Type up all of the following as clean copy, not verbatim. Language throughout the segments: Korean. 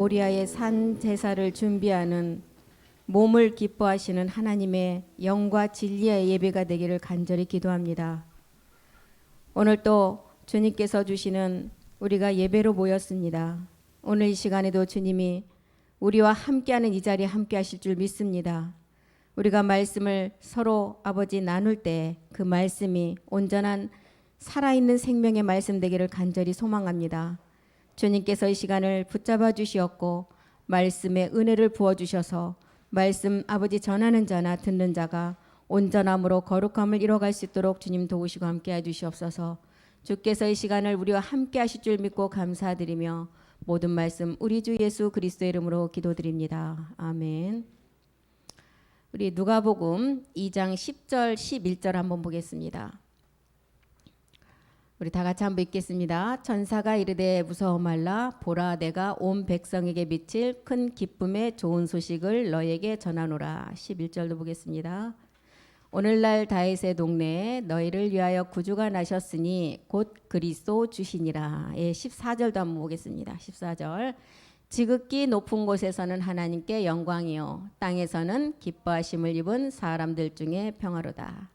모리아의 산 제사를 준비하는 몸을 기뻐하시는 하나님의 영과 진리의 예배가 되기를 간절히 기도합니다. 오늘 또 주님께서 주시는 우리가 예배로 모였습니다. 오늘 이 시간에도 주님이 우리와 함께하는 이 자리에 함께하실 줄 믿습니다. 우리가 말씀을 서로 아버지 나눌 때 그 말씀이 온전한 살아있는 생명의 말씀 되기를 간절히 소망합니다. 주님께서 이 시간을 붙잡아 주시었고 말씀의 은혜를 부어 주셔서 말씀 아버지 전하는 자나 듣는 자가 온전함으로 거룩함을 이뤄갈 수 있도록 주님 도우시고 함께해 주시옵소서. 주께서 이 시간을 우리와 함께하실 줄 믿고 감사드리며 모든 말씀 우리 주 예수 그리스도의 이름으로 기도드립니다. 아멘. 우리 누가복음 2장 10절 11절 한번 보겠습니다. 우리 다 같이 한번 읽겠습니다. 천사가 이르되 무서워 말라 보라 내가 온 백성에게 미칠 큰 기쁨의 좋은 소식을 너에게 전하노라. 11절도 보겠습니다. 오늘날 다윗의 동네에 너희를 위하여 구주가 나셨으니 곧 그리스도 주시니라. 14절도 한번 보겠습니다. 14절 지극히 높은 곳에서는 하나님께 영광이요 땅에서는 기뻐하심을 입은 사람들 중에 평화로다.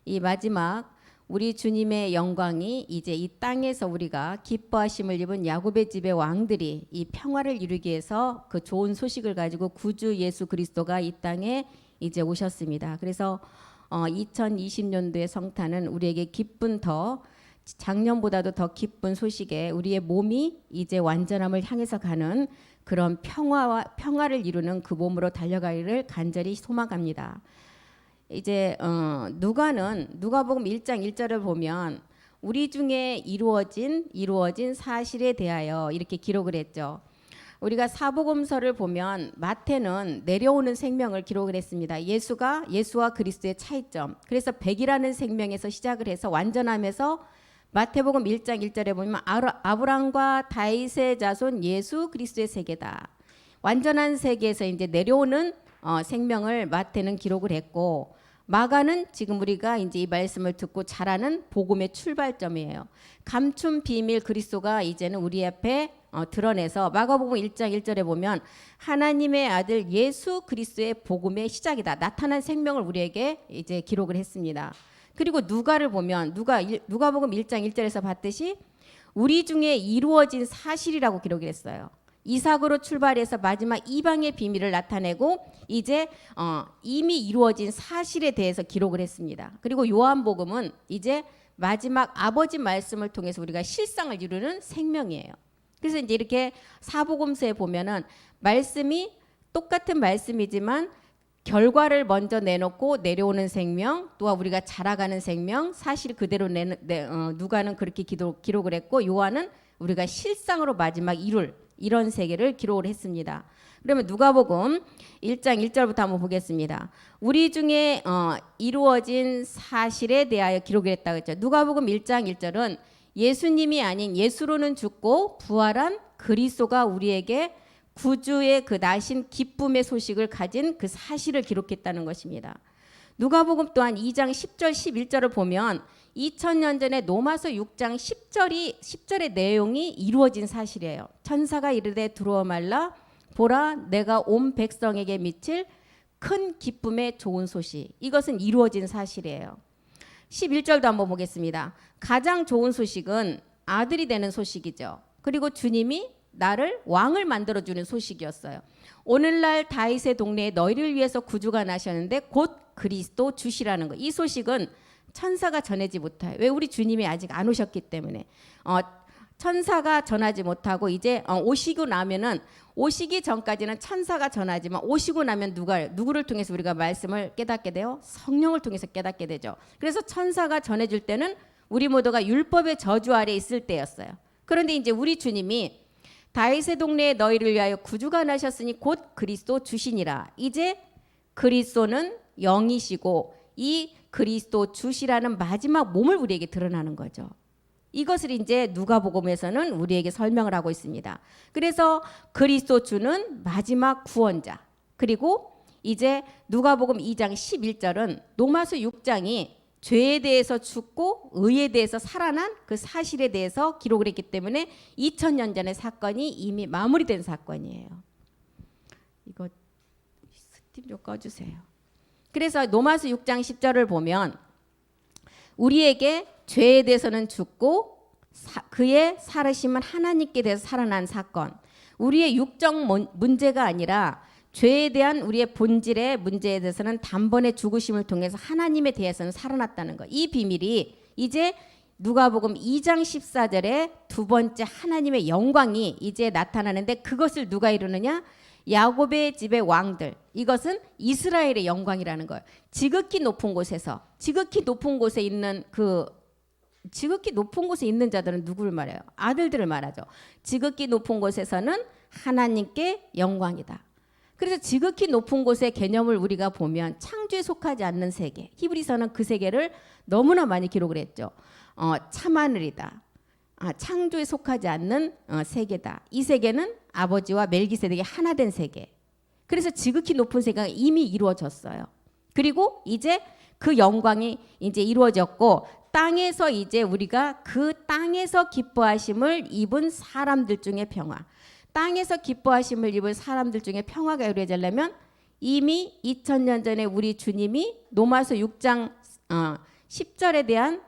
이 마지막 우리 주님의 영광이 이제 이 땅에서 우리가 기뻐하심을 입은 야곱의 집의 왕들이 이 평화를 이루기 위해서 그 좋은 소식을 가지고 구주 예수 그리스도가 이 땅에 이제 오셨습니다. 그래서 2020년도의 성탄은 우리에게 기쁜 더 작년보다도 더 기쁜 소식에 우리의 몸이 이제 완전함을 향해서 가는 그런 평화를 이루는 그 몸으로 달려가기를 간절히 소망합니다. 이제 누가복음 1장 1절을 보면 우리 중에 이루어진 사실에 대하여 이렇게 기록을 했죠. 우리가 사복음서를 보면 마태는 내려오는 생명을 기록을 했습니다. 예수와 그리스도의 차이점. 그래서 100이라는 생명에서 시작을 해서 완전함에서 마태복음 1장 1절에 보면 아브람과 다윗의 자손 예수 그리스도의 세계다. 완전한 세계에서 이제 내려오는 생명을 마태는 기록을 했고 마가는 지금 우리가 이제 이 말씀을 듣고 자라는 복음의 출발점이에요. 감춘 비밀 그리스도가 이제는 우리 앞에 드러내서 마가복음 1장 1절에 보면 하나님의 아들 예수 그리스도의 복음의 시작이다. 나타난 생명을 우리에게 이제 기록을 했습니다. 그리고 누가를 보면 누가복음 1장 1절에서 봤듯이 우리 중에 이루어진 사실이라고 기록을 했어요. 이삭으로 출발해서 마지막 이방의 비밀을 나타내고 이제 이미 이루어진 사실에 대해서 기록을 했습니다. 그리고 요한복음은 이제 마지막 아버지 말씀을 통해서 우리가 실상을 이루는 생명이에요. 그래서 이제 이렇게 사복음서에 보면은 말씀이 똑같은 말씀이지만 결과를 먼저 내놓고 내려오는 생명, 또한 우리가 자라가는 생명, 사실 그대로 누가는 그렇게 기록을 했고 요한은 우리가 실상으로 마지막 이룰 이런 세계를 기록을 했습니다. 그러면 누가복음 1장 1절부터 한번 보겠습니다. 우리 중에 이루어진 사실에 대하여 기록을 했다고 했죠. 누가복음 1장 1절은 예수님이 아닌 예수로는 죽고 부활한 그리스도가 우리에게 구주의 그 나신 기쁨의 소식을 가진 그 사실을 기록했다는 것입니다. 누가복음 또한 2장 10절 11절을 보면 2000년 전에 로마서 6장 10절의 내용이 이루어진 사실이에요. 천사가 이르되 두려워 말라 보라 내가 온 백성에게 미칠 큰 기쁨의 좋은 소식. 이것은 이루어진 사실이에요. 11절도 한번 보겠습니다. 가장 좋은 소식은 아들이 되는 소식이죠. 그리고 주님이 나를 왕을 만들어주는 소식이었어요. 오늘날 다윗의 동네에 너희를 위해서 구주가 나셨는데 곧 그리스도 주시라는 거. 이 소식은 천사가 전하지 못해요. 왜? 우리 주님이 아직 안 오셨기 때문에. 천사가 전하지 못하고 이제 오시고 나면은 오시기 전까지는 천사가 전하지만 오시고 나면 누구를 통해서 우리가 말씀을 깨닫게 돼요? 성령을 통해서 깨닫게 되죠. 그래서 천사가 전해줄 때는 우리 모두가 율법의 저주 아래 있을 때였어요. 그런데 이제 우리 주님이 다윗의 동네에 너희를 위하여 구주가 나셨으니 곧 그리스도 주시니라. 이제 그리스도는 영이시고 이 그리스도 주시라는 마지막 몸을 우리에게 드러나는 거죠. 이것을 이제 누가복음에서는 우리에게 설명을 하고 있습니다. 그래서 그리스도 주는 마지막 구원자. 그리고 이제 누가복음 2장 11절은 로마서 6장이 죄에 대해서 죽고 의에 대해서 살아난 그 사실에 대해서 기록을 했기 때문에 2000년 전의 사건이 이미 마무리된 사건이에요. 이거 스팀 좀 꺼주세요. 그래서 로마서 6장 10절을 보면 우리에게 죄에 대해서는 죽고 그의 살으심은 하나님께 대해서 살아난 사건. 우리의 육적 문제가 아니라 죄에 대한 우리의 본질의 문제에 대해서는 단번에 죽으심을 통해서 하나님에 대해서는 살아났다는 것. 이 비밀이 이제 누가복음 2장 14절에 두 번째 하나님의 영광이 이제 나타나는데 그것을 누가 이루느냐? 야곱의 집의 왕들. 이것은 이스라엘의 영광이라는 거예요. 지극히 높은 곳에서 지극히 높은 곳에 있는 지극히 높은 곳에 있는 자들은 누구를 말해요? 아들들을 말하죠. 지극히 높은 곳에서는 하나님께 영광이다. 그래서 지극히 높은 곳의 개념을 우리가 보면 창조에 속하지 않는 세계. 히브리서는 그 세계를 너무나 많이 기록을 했죠. 참하늘이다. 창조에 속하지 않는 세계다. 이 세계는 아버지와 멜기세덱이 하나 된 세계. 그래서 지극히 높은 세계가 이미 이루어졌어요. 그리고 이제 그 영광이 이제 이루어졌고 땅에서 이제 우리가 그 땅에서 기뻐하심을 입은 사람들 중에 평화. 땅에서 기뻐하심을 입은 사람들 중에 평화가 이루어지려면 이미 2000년 전에 우리 주님이 로마서 6장 10절에 대한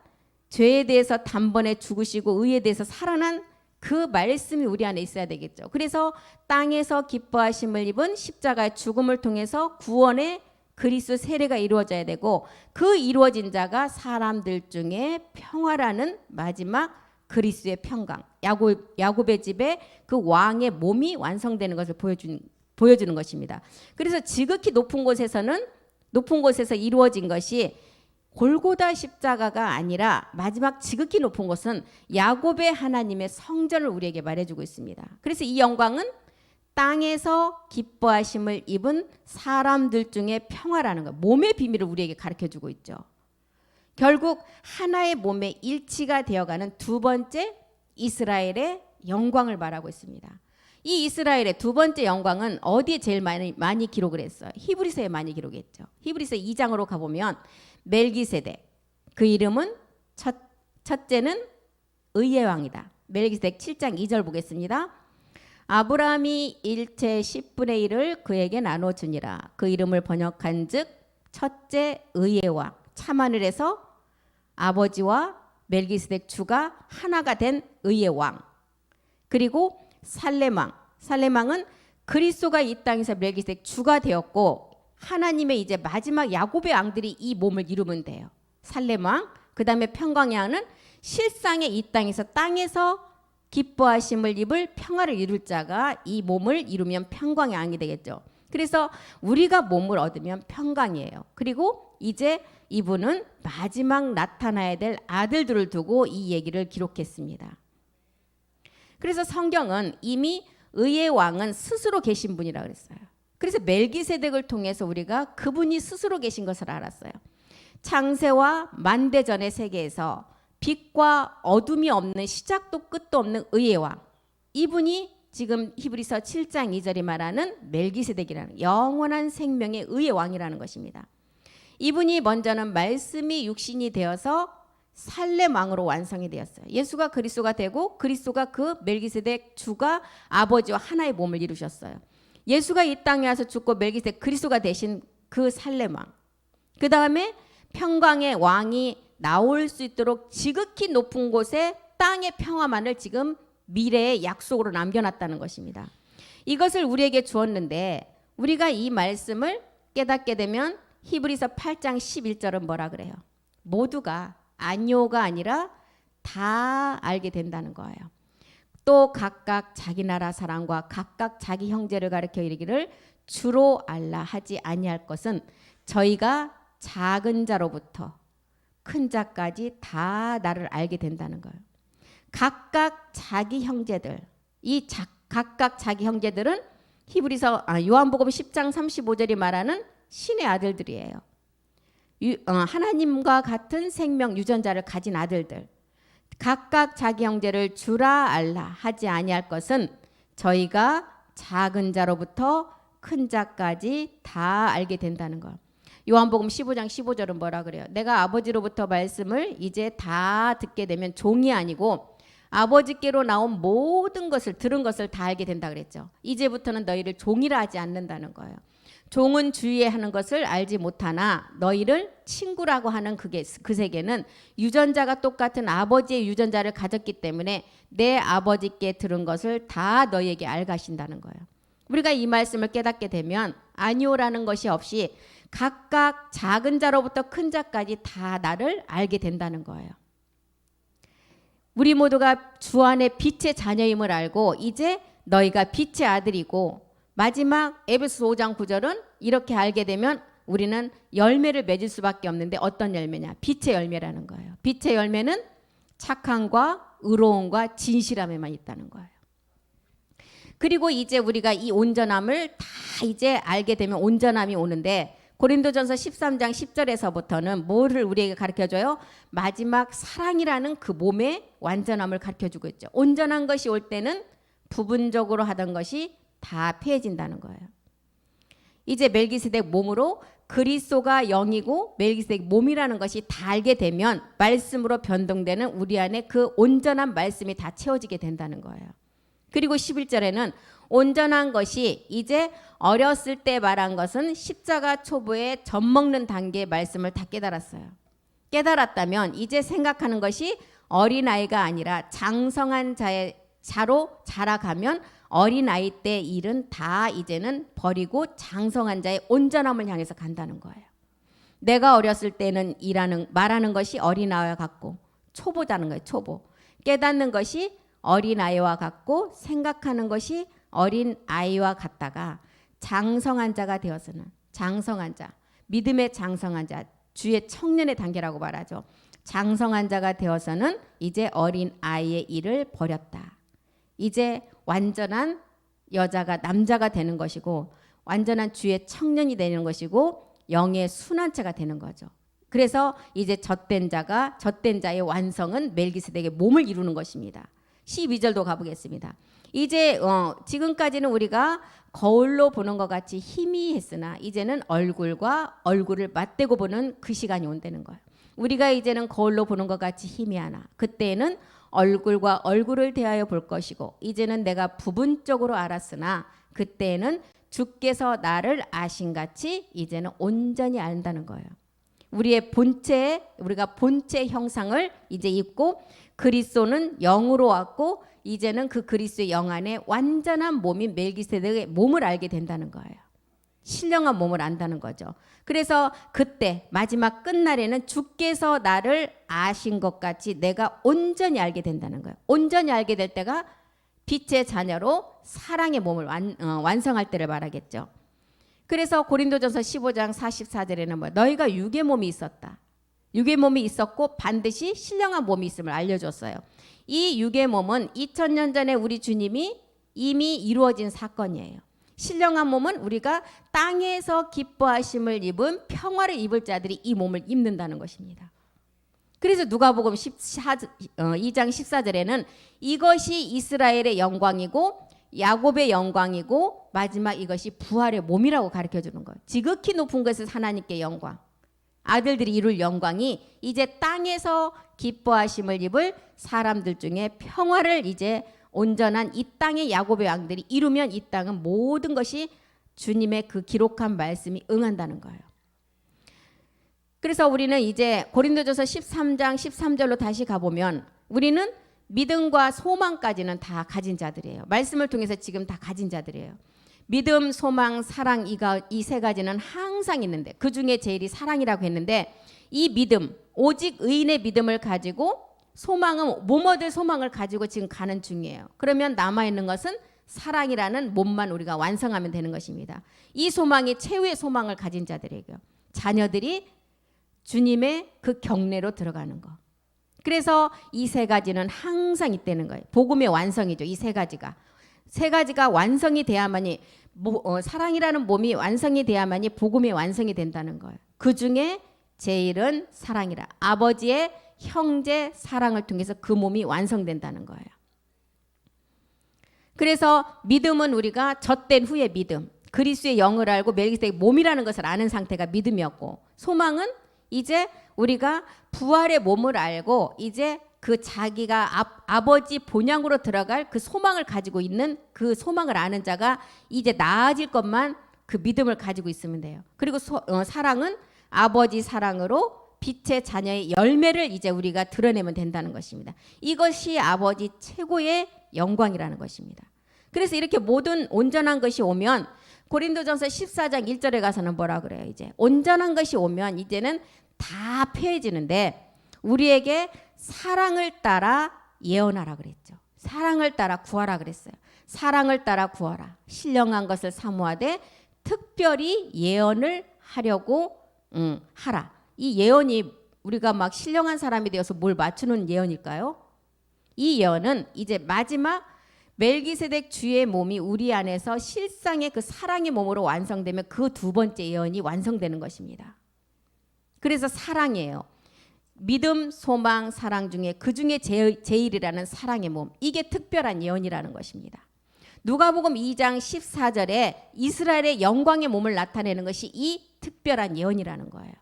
죄에 대해서 단번에 죽으시고 의에 대해서 살아난 그 말씀이 우리 안에 있어야 되겠죠. 그래서 땅에서 기뻐하심을 입은 십자가의 죽음을 통해서 구원의 그리스도 세례가 이루어져야 되고 그 이루어진 자가 사람들 중에 평화라는 마지막 그리스도의 평강, 야곱의 집에 그 왕의 몸이 완성되는 것을 보여주는 것입니다. 그래서 지극히 높은 곳에서 이루어진 것이 골고다 십자가가 아니라 마지막 지극히 높은 곳은 야곱의 하나님의 성전을 우리에게 말해주고 있습니다. 그래서 이 영광은 땅에서 기뻐하심을 입은 사람들 중에 평화라는 것, 몸의 비밀을 우리에게 가르쳐주고 있죠. 결국 하나의 몸의 일치가 되어가는 두 번째 이스라엘의 영광을 말하고 있습니다. 이 이스라엘의 두 번째 영광은 어디에 제일 많이 기록을 했어요? 히브리서에 많이 기록했죠. 히브리서 2장으로 가보면 멜기세덱, 그 이름은 첫째는 의의 왕이다. 멜기세덱 7장 2절 보겠습니다. 아브라함이 일체 10분의 1을 그에게 나눠주니라. 그 이름을 번역한 즉 첫째 의의 왕. 참하늘에서 아버지와 멜기세덱 주가 하나가 된 의의 왕. 그리고 살렘왕. 살렘왕은 그리스도가 이 땅에서 멜기세덱 주가 되었고 하나님의 이제 마지막 야곱의 왕들이 이 몸을 이루면 돼요. 살렘왕. 그 다음에 평강의 왕은 실상의 이 땅에서 기뻐하심을 입을 평화를 이룰 자가 이 몸을 이루면 평강의 왕이 되겠죠. 그래서 우리가 몸을 얻으면 평강이에요. 그리고 이제 이분은 마지막 나타나야 될 아들들을 두고 이 얘기를 기록했습니다. 그래서 성경은 이미 의의 왕은 스스로 계신 분이라고 그랬어요. 그래서 멜기세덱을 통해서 우리가 그분이 스스로 계신 것을 알았어요. 창세와 만대전의 세계에서 빛과 어둠이 없는 시작도 끝도 없는 의의 왕. 이분이 지금 히브리서 7장 2절이 말하는 멜기세덱이라는 영원한 생명의 의의 왕이라는 것입니다. 이분이 먼저는 말씀이 육신이 되어서 살렘 왕으로 완성이 되었어요. 예수가 그리스도가 되고 그리스도가 그 멜기세덱 주가 아버지와 하나의 몸을 이루셨어요. 예수가 이 땅에 와서 죽고 멜기세덱 그리스도가 되신 그 살렘 왕. 그 다음에 평강의 왕이 나올 수 있도록 지극히 높은 곳에 땅의 평화만을 지금 미래의 약속으로 남겨놨다는 것입니다. 이것을 우리에게 주었는데 우리가 이 말씀을 깨닫게 되면 히브리서 8장 11절은 뭐라 그래요? 모두가 아니오가 아니라 다 알게 된다는 거예요. 또 각각 자기 나라 사람과 각각 자기 형제를 가리켜 이르기를 주로 알라 하지 아니할 것은 저희가 작은 자로부터 큰 자까지 다 나를 알게 된다는 거예요. 각각 자기 형제들, 각각 자기 형제들은 요한복음 10장 35절이 말하는 신의 아들들이에요. 하나님과 같은 생명 유전자를 가진 아들들. 각각 자기 형제를 주라 알라 하지 아니할 것은 저희가 작은 자로부터 큰 자까지 다 알게 된다는 것. 요한복음 15장 15절은 뭐라 그래요? 내가 아버지로부터 말씀을 이제 다 듣게 되면 종이 아니고 아버지께로 나온 모든 것을 들은 것을 다 알게 된다 그랬죠. 이제부터는 너희를 종이라 하지 않는다는 거예요. 종은 주위에 하는 것을 알지 못하나 너희를 친구라고 하는 그 세계는 유전자가 똑같은 아버지의 유전자를 가졌기 때문에 내 아버지께 들은 것을 다 너희에게 알가신다는 거예요. 우리가 이 말씀을 깨닫게 되면 아니오라는 것이 없이 각각 작은 자로부터 큰 자까지 다 나를 알게 된다는 거예요. 우리 모두가 주 안에 빛의 자녀임을 알고 이제 너희가 빛의 아들이고 마지막 에베소 5장 9절은 이렇게 알게 되면 우리는 열매를 맺을 수밖에 없는데 어떤 열매냐? 빛의 열매라는 거예요. 빛의 열매는 착함과 의로움과 진실함에만 있다는 거예요. 그리고 이제 우리가 이 온전함을 다 이제 알게 되면 온전함이 오는데 고린도전서 13장 10절에서부터는 뭐를 우리에게 가르쳐줘요? 마지막 사랑이라는 그 몸의 완전함을 가르쳐주고 있죠. 온전한 것이 올 때는 부분적으로 하던 것이 다 폐해진다는 거예요. 이제 멜기세덱 몸으로 그리스도가 영이고 멜기세덱 몸이라는 것이 다 알게 되면 말씀으로 변동되는 우리 안에 그 온전한 말씀이 다 채워지게 된다는 거예요. 그리고 11절에는 온전한 것이 이제 어렸을 때 말한 것은 십자가 초보에 젖먹는 단계의 말씀을 다 깨달았어요. 깨달았다면 이제 생각하는 것이 어린아이가 아니라 장성한 자로 자라가면 어린아이 때 일은 다 이제는 버리고 장성한 자의 온전함을 향해서 간다는 거예요. 내가 어렸을 때는 말하는 것이 어린아이와 같고 초보자는 거예요. 초보. 깨닫는 것이 어린아이와 같고 생각하는 것이 어린아이와 같다가 장성한 자가 되어서는 장성한 자, 믿음의 장성한 자, 주의 청년의 단계라고 말하죠. 장성한 자가 되어서는 이제 어린아이의 일을 버렸다. 이제 완전한 여자가 남자가 되는 것이고 완전한 주의 청년이 되는 것이고 영의 순환체가 되는 거죠. 그래서 이제 젖된 자의 완성은 멜기세덱의 몸을 이루는 것입니다. 12절도 가보겠습니다. 이제 지금까지는 우리가 거울로 보는 것 같이 희미했으나 이제는 얼굴과 얼굴을 맞대고 보는 그 시간이 온다는 거예요. 우리가 이제는 거울로 보는 것 같이 희미하나 그때는 얼굴과 얼굴을 대하여 볼 것이고 이제는 내가 부분적으로 알았으나 그때는 주께서 나를 아신같이 이제는 온전히 안다는 거예요. 우리가 본체 형상을 이제 입고 그리스도는 영으로 왔고 이제는 그 그리스도의 영 안에 완전한 몸인 멜기세덱의 몸을 알게 된다는 거예요. 신령한 몸을 안다는 거죠. 그래서 그때 마지막 끝날에는 주께서 나를 아신 것 같이 내가 온전히 알게 된다는 거예요. 온전히 알게 될 때가 빛의 자녀로 사랑의 몸을 완성할 때를 말하겠죠. 그래서 고린도전서 15장 44절에는 너희가 육의 몸이 있었다. 육의 몸이 있었고 반드시 신령한 몸이 있음을 알려줬어요. 이 육의 몸은 2000년 전에 우리 주님이 이미 이루어진 사건이에요. 신령한 몸은 우리가 땅에서 기뻐하심을 입은 평화를 입을 자들이 이 몸을 입는다는 것입니다. 그래서 누가복음 2장 14절에는 이것이 이스라엘의 영광이고 야곱의 영광이고 마지막 이것이 부활의 몸이라고 가르쳐주는 거예요. 지극히 높은 곳에서 하나님께 영광, 아들들이 이룰 영광이 이제 땅에서 기뻐하심을 입을 사람들 중에 평화를 이제 온전한 이 땅의 야곱의 왕들이 이루면 이 땅은 모든 것이 주님의 그 기록한 말씀이 응한다는 거예요. 그래서 우리는 이제 고린도전서 13장 13절로 다시 가보면 우리는 믿음과 소망까지는 다 가진 자들이에요. 말씀을 통해서 지금 다 가진 자들이에요. 믿음, 소망, 사랑 이 세 가지는 항상 있는데 그 중에 제일이 사랑이라고 했는데 이 믿음, 오직 의인의 믿음을 가지고 소망은 몸 얻을 소망을 가지고 지금 가는 중이에요. 그러면 남아있는 것은 사랑이라는 몸만 우리가 완성하면 되는 것입니다. 이 소망이 최후의 소망을 가진 자들에게 자녀들이 주님의 그 경내로 들어가는 거. 그래서 이 세 가지는 항상 있다는 거예요. 복음의 완성이죠. 이 세 가지가 완성이 돼야만이 사랑이라는 몸이 완성이 돼야만이 복음의 완성이 된다는 거예요. 그 중에 제일은 사랑이라. 아버지의 형제 사랑을 통해서 그 몸이 완성된다는 거예요. 그래서 믿음은 우리가 젖된 후의 믿음. 그리스도의 영을 알고 멜기세덱의 몸이라는 것을 아는 상태가 믿음이었고, 소망은 이제 우리가 부활의 몸을 알고 이제 그 자기가 아버지 본향으로 들어갈 그 소망을 가지고 있는, 그 소망을 아는 자가 이제 나아질 것만 그 믿음을 가지고 있으면 돼요. 그리고 사랑은 아버지 사랑으로 빛의 자녀의 열매를 이제 우리가 드러내면 된다는 것입니다. 이것이 아버지 최고의 영광이라는 것입니다. 그래서 이렇게 모든 온전한 것이 오면, 고린도전서 14장 1절에 가서는 뭐라 그래요? 이제 온전한 것이 오면 이제는 다 패해지는데 우리에게 사랑을 따라 예언하라 그랬죠. 사랑을 따라 구하라 그랬어요. 사랑을 따라 구하라. 신령한 것을 사모하되 특별히 예언을 하려고 하라. 이 예언이 우리가 막 신령한 사람이 되어서 뭘 맞추는 예언일까요? 이 예언은 이제 마지막 멜기세덱 주의 몸이 우리 안에서 실상의 그 사랑의 몸으로 완성되면 그 두 번째 예언이 완성되는 것입니다. 그래서 사랑이에요. 믿음, 소망, 사랑 중에 그 중에 제일이라는 사랑의 몸, 이게 특별한 예언이라는 것입니다. 누가복음 2장 14절에 이스라엘의 영광의 몸을 나타내는 것이 이 특별한 예언이라는 거예요.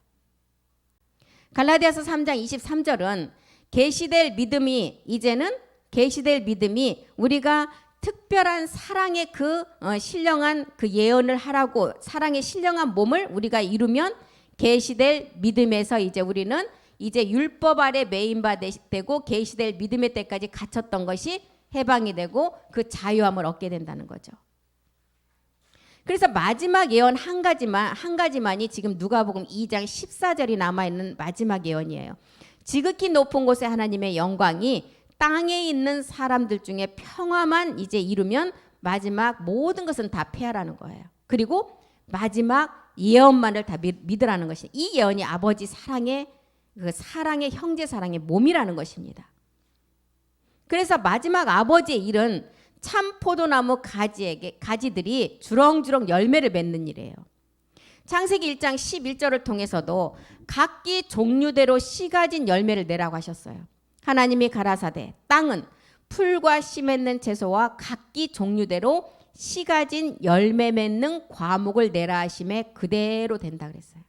갈라디아서 3장 23절은 계시될 믿음이, 이제는 계시될 믿음이 우리가 특별한 사랑의 그 신령한 그 예언을 하라고, 사랑의 신령한 몸을 우리가 이루면 계시될 믿음에서 이제 우리는 이제 율법 아래 매인 바 되고 계시될 믿음의 때까지 갇혔던 것이 해방이 되고 그 자유함을 얻게 된다는 거죠. 그래서 마지막 예언 한 가지만이 지금 누가복음 2장 14절이 남아있는 마지막 예언이에요. 지극히 높은 곳에 하나님의 영광이 땅에 있는 사람들 중에 평화만 이제 이루면 마지막 모든 것은 다 패하라는 거예요. 그리고 마지막 예언만을 다 믿으라는 것이, 이 예언이 아버지 사랑의 그 사랑의 형제 사랑의 몸이라는 것입니다. 그래서 마지막 아버지의 일은 참 포도나무 가지들이 주렁주렁 열매를 맺는 일이에요. 창세기 1장 11절을 통해서도 각기 종류대로 씨 가진 열매를 내라고 하셨어요. 하나님이 가라사대 땅은 풀과 씨 맺는 채소와 각기 종류대로 씨 가진 열매 맺는 과목을 내라 하심에 그대로 된다 그랬어요.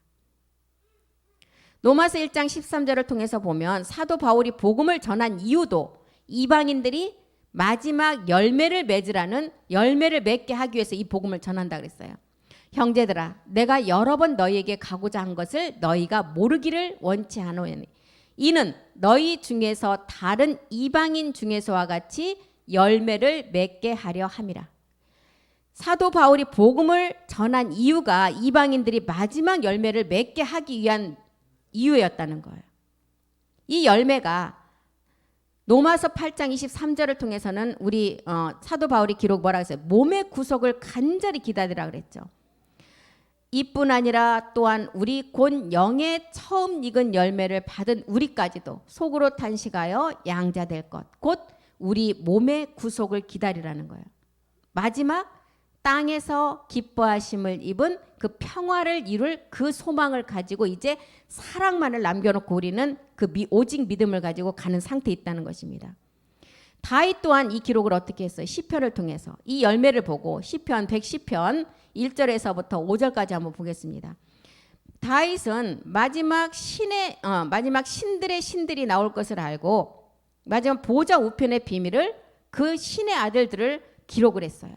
로마서 1장 13절을 통해서 보면 사도 바울이 복음을 전한 이유도 이방인들이 마지막 열매를 맺으라는, 열매를 맺게 하기 위해서 이 복음을 전한다 그랬어요. 형제들아, 내가 여러 번 너희에게 가고자 한 것을 너희가 모르기를 원치 않으니 이는 너희 중에서 다른 이방인 중에서와 같이 열매를 맺게 하려 함이라. 사도 바울이 복음을 전한 이유가 이방인들이 마지막 열매를 맺게 하기 위한 이유였다는 거예요. 이 열매가 로마서 8장 23절을 통해서는 우리 사도 바울이 기록 뭐라고 했어요? 몸의 구속을 간절히 기다리라 그랬죠. 이뿐 아니라 또한 우리 곧 영의 처음 익은 열매를 받은 우리까지도 속으로 탄식하여 양자될 것, 곧 우리 몸의 구속을 기다리라는 거예요. 마지막 땅에서 기뻐하심을 입은 그 평화를 이룰 그 소망을 가지고 이제 사랑만을 남겨놓고 우리는 그 오직 믿음을 가지고 가는 상태에 있다는 것입니다. 다윗 또한 이 기록을 어떻게 했어요? 시편을 통해서 이 열매를 보고, 시편 110편 1절에서부터 5절까지 한번 보겠습니다. 다윗은 마지막 신들의 신들이 나올 것을 알고 마지막 보좌 우편의 비밀을, 그 신의 아들들을 기록을 했어요.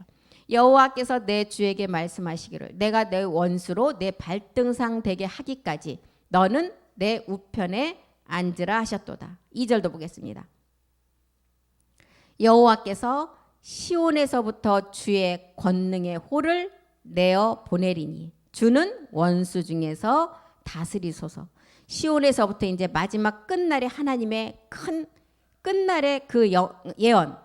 여호와께서 내 주에게 말씀하시기를 내가 내 원수로 내 발등상 되게 하기까지 너는 내 우편에 앉으라 하셨도다. 2절도 보겠습니다. 여호와께서 시온에서부터 주의 권능의 호를 내어 보내리니 주는 원수 중에서 다스리소서. 시온에서부터 이제 마지막 끝날에 하나님의 큰 끝날의 그 예언,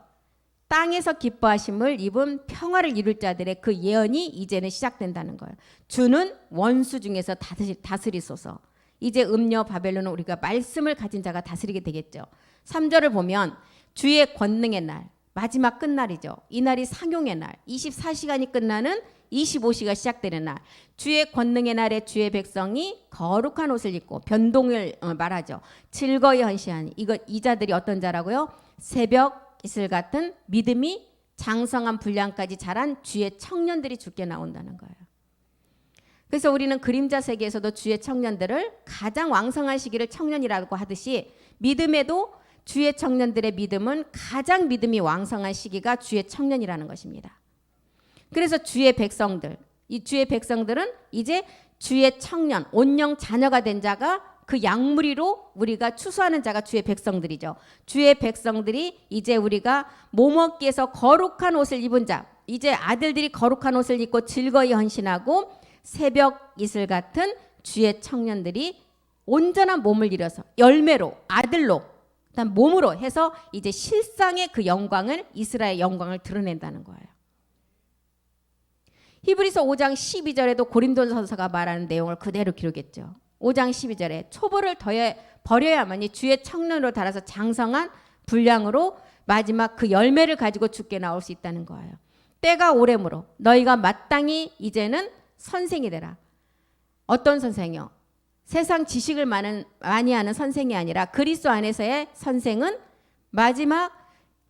땅에서 기뻐하심을 입은 평화를 이룰 자들의 그 예언이 이제는 시작된다는 거예요. 주는 원수 중에서 다스리소서. 이제 음녀 바벨론은 우리가 말씀을 가진 자가 다스리게 되겠죠. 3절을 보면 주의 권능의 날, 마지막 끝날이죠. 이 날이 상용의 날, 24시간이 끝나는 25시가 시작되는 날, 주의 권능의 날에 주의 백성이 거룩한 옷을 입고 변동을 말하죠. 즐거이 헌시하니, 이 자들이 어떤 자라고요? 새벽 이슬 같은 믿음이 장성한 분량까지 자란 주의 청년들이 죽게 나온다는 거예요. 그래서 우리는 그림자 세계에서도 주의 청년들을 가장 왕성한 시기를 청년이라고 하듯이 믿음에도 주의 청년들의 믿음은 가장 믿음이 왕성한 시기가 주의 청년이라는 것입니다. 그래서 주의 백성들, 이 주의 백성들은 이제 주의 청년, 온영 자녀가 된 자가 그 양무리로 우리가 추수하는 자가 주의 백성들이죠. 주의 백성들이 이제 우리가 몸없기에서 거룩한 옷을 입은 자, 이제 아들들이 거룩한 옷을 입고 즐거이 헌신하고 새벽 이슬 같은 주의 청년들이 온전한 몸을 이뤄서 열매로 아들로 그다음 몸으로 해서 이제 실상의 그 영광을 이스라엘 영광을 드러낸다는 거예요. 히브리서 5장 12절에도 고린도전서가 말하는 내용을 그대로 기록했죠. 5장 12절에 초보를 더해 버려야만이 주의 청년으로 달아서 장성한 분량으로 마지막 그 열매를 가지고 죽게 나올 수 있다는 거예요. 때가 오래므로 너희가 마땅히 이제는 선생이 되라. 어떤 선생이요? 세상 지식을 많이 하는 선생이 아니라 그리스도 안에서의 선생은 마지막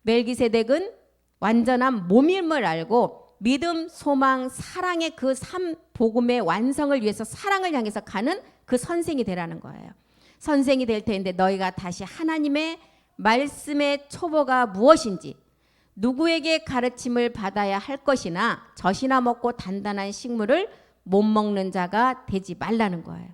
멜기세덱은 완전한 몸임을 알고 믿음, 소망, 사랑의 그 삶 복음의 완성을 위해서 사랑을 향해서 가는 그 선생이 되라는 거예요. 선생이 될 텐데 너희가 다시 하나님의 말씀의 초보가 무엇인지 누구에게 가르침을 받아야 할 것이나 젖이나 먹고 단단한 식물을 못 먹는 자가 되지 말라는 거예요.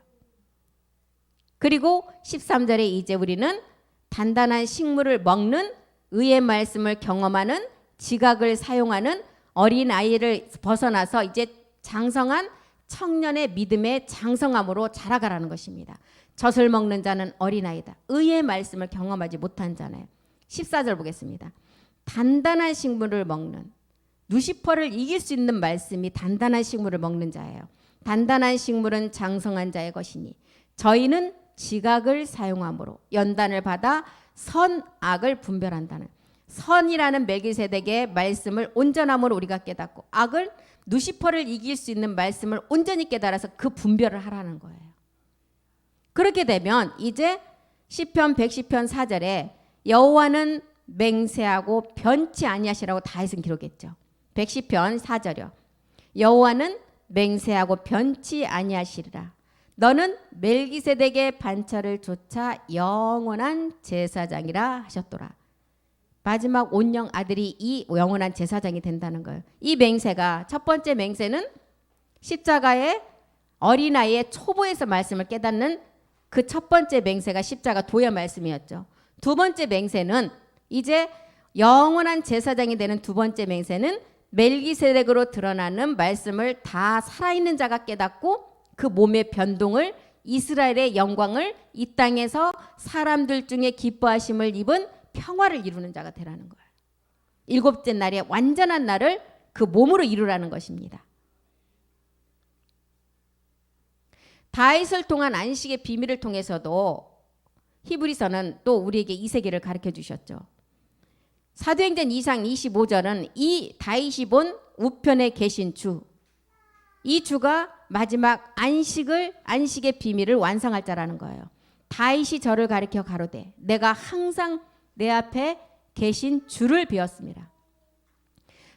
그리고 13절에 이제 우리는 단단한 식물을 먹는 의의 말씀을 경험하는 지각을 사용하는 어린아이를 벗어나서 이제 장성한 청년의 믿음의 장성함으로 자라가라는 것입니다. 젖을 먹는 자는 어린아이다. 의의 말씀을 경험하지 못한 자네요. 14절 보겠습니다. 단단한 식물을 먹는 루시퍼를 이길 수 있는 말씀이 단단한 식물을 먹는 자예요. 단단한 식물은 장성한 자의 것이니 저희는 지각을 사용함으로 연단을 받아 선악을 분별한다는 선이라는 멜기세덱의 말씀을 온전함으로 우리가 깨닫고 악을 루시퍼를 이길 수 있는 말씀을 온전히 깨달아서 그 분별을 하라는 거예요. 그렇게 되면 이제 시편 110편 4절에 여호와는 맹세하고 변치 아니하시라고 다윗은 기록했죠. 110편 4절이요. 여호와는 맹세하고 변치 아니하시리라. 너는 멜기세덱의 반차를 쫓아 영원한 제사장이라 하셨도라. 마지막 온영 아들이 이 영원한 제사장이 된다는 거예요. 이 맹세가 첫 번째 맹세는 십자가의 어린아이의 초보에서 말씀을 깨닫는 그 첫 번째 맹세가 십자가 도야 말씀이었죠. 두 번째 맹세는 이제 영원한 제사장이 되는 두 번째 맹세는 멜기세덱으로 드러나는 말씀을 다 살아있는 자가 깨닫고 그 몸의 변동을 이스라엘의 영광을 이 땅에서 사람들 중에 기뻐하심을 입은 평화를 이루는 자가 되라는 거예요. 일곱째 날에 완전한 날을 그 몸으로 이루라는 것입니다. 다윗을 통한 안식의 비밀을 통해서도 히브리서는 또 우리에게 이 세계를 가르쳐 주셨죠. 사도행전 2장 25절은 이 다윗이 본 우편에 계신 주, 이 주가 마지막 안식의 비밀을 완성할 자라는 거예요. 다윗이 저를 가리켜 가로되 내가 항상 내 앞에 계신 주를 배웠습니다.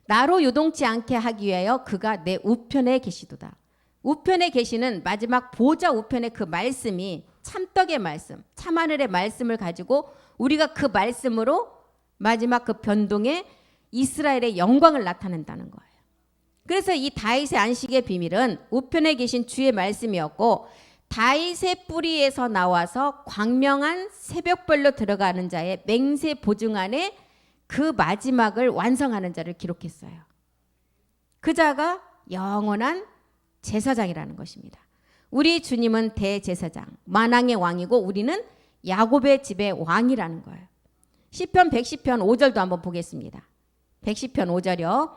나로 요동치 않게 하기 위하여 그가 내 우편에 계시도다. 우편에 계시는 마지막 보좌 우편의 그 말씀이 참떡의 말씀, 참하늘의 말씀을 가지고 우리가 그 말씀으로 마지막 그 변동에 이스라엘의 영광을 나타낸다는 거예요. 그래서 이 다윗의 안식의 비밀은 우편에 계신 주의 말씀이었고 다윗의 뿌리에서 나와서 광명한 새벽별로 들어가는 자의 맹세 보증 안에 그 마지막을 완성하는 자를 기록했어요. 그 자가 영원한 제사장이라는 것입니다. 우리 주님은 대제사장, 만왕의 왕이고 우리는 야곱의 집의 왕이라는 거예요. 시편 110편 5절도 한번 보겠습니다. 110편 5절이요.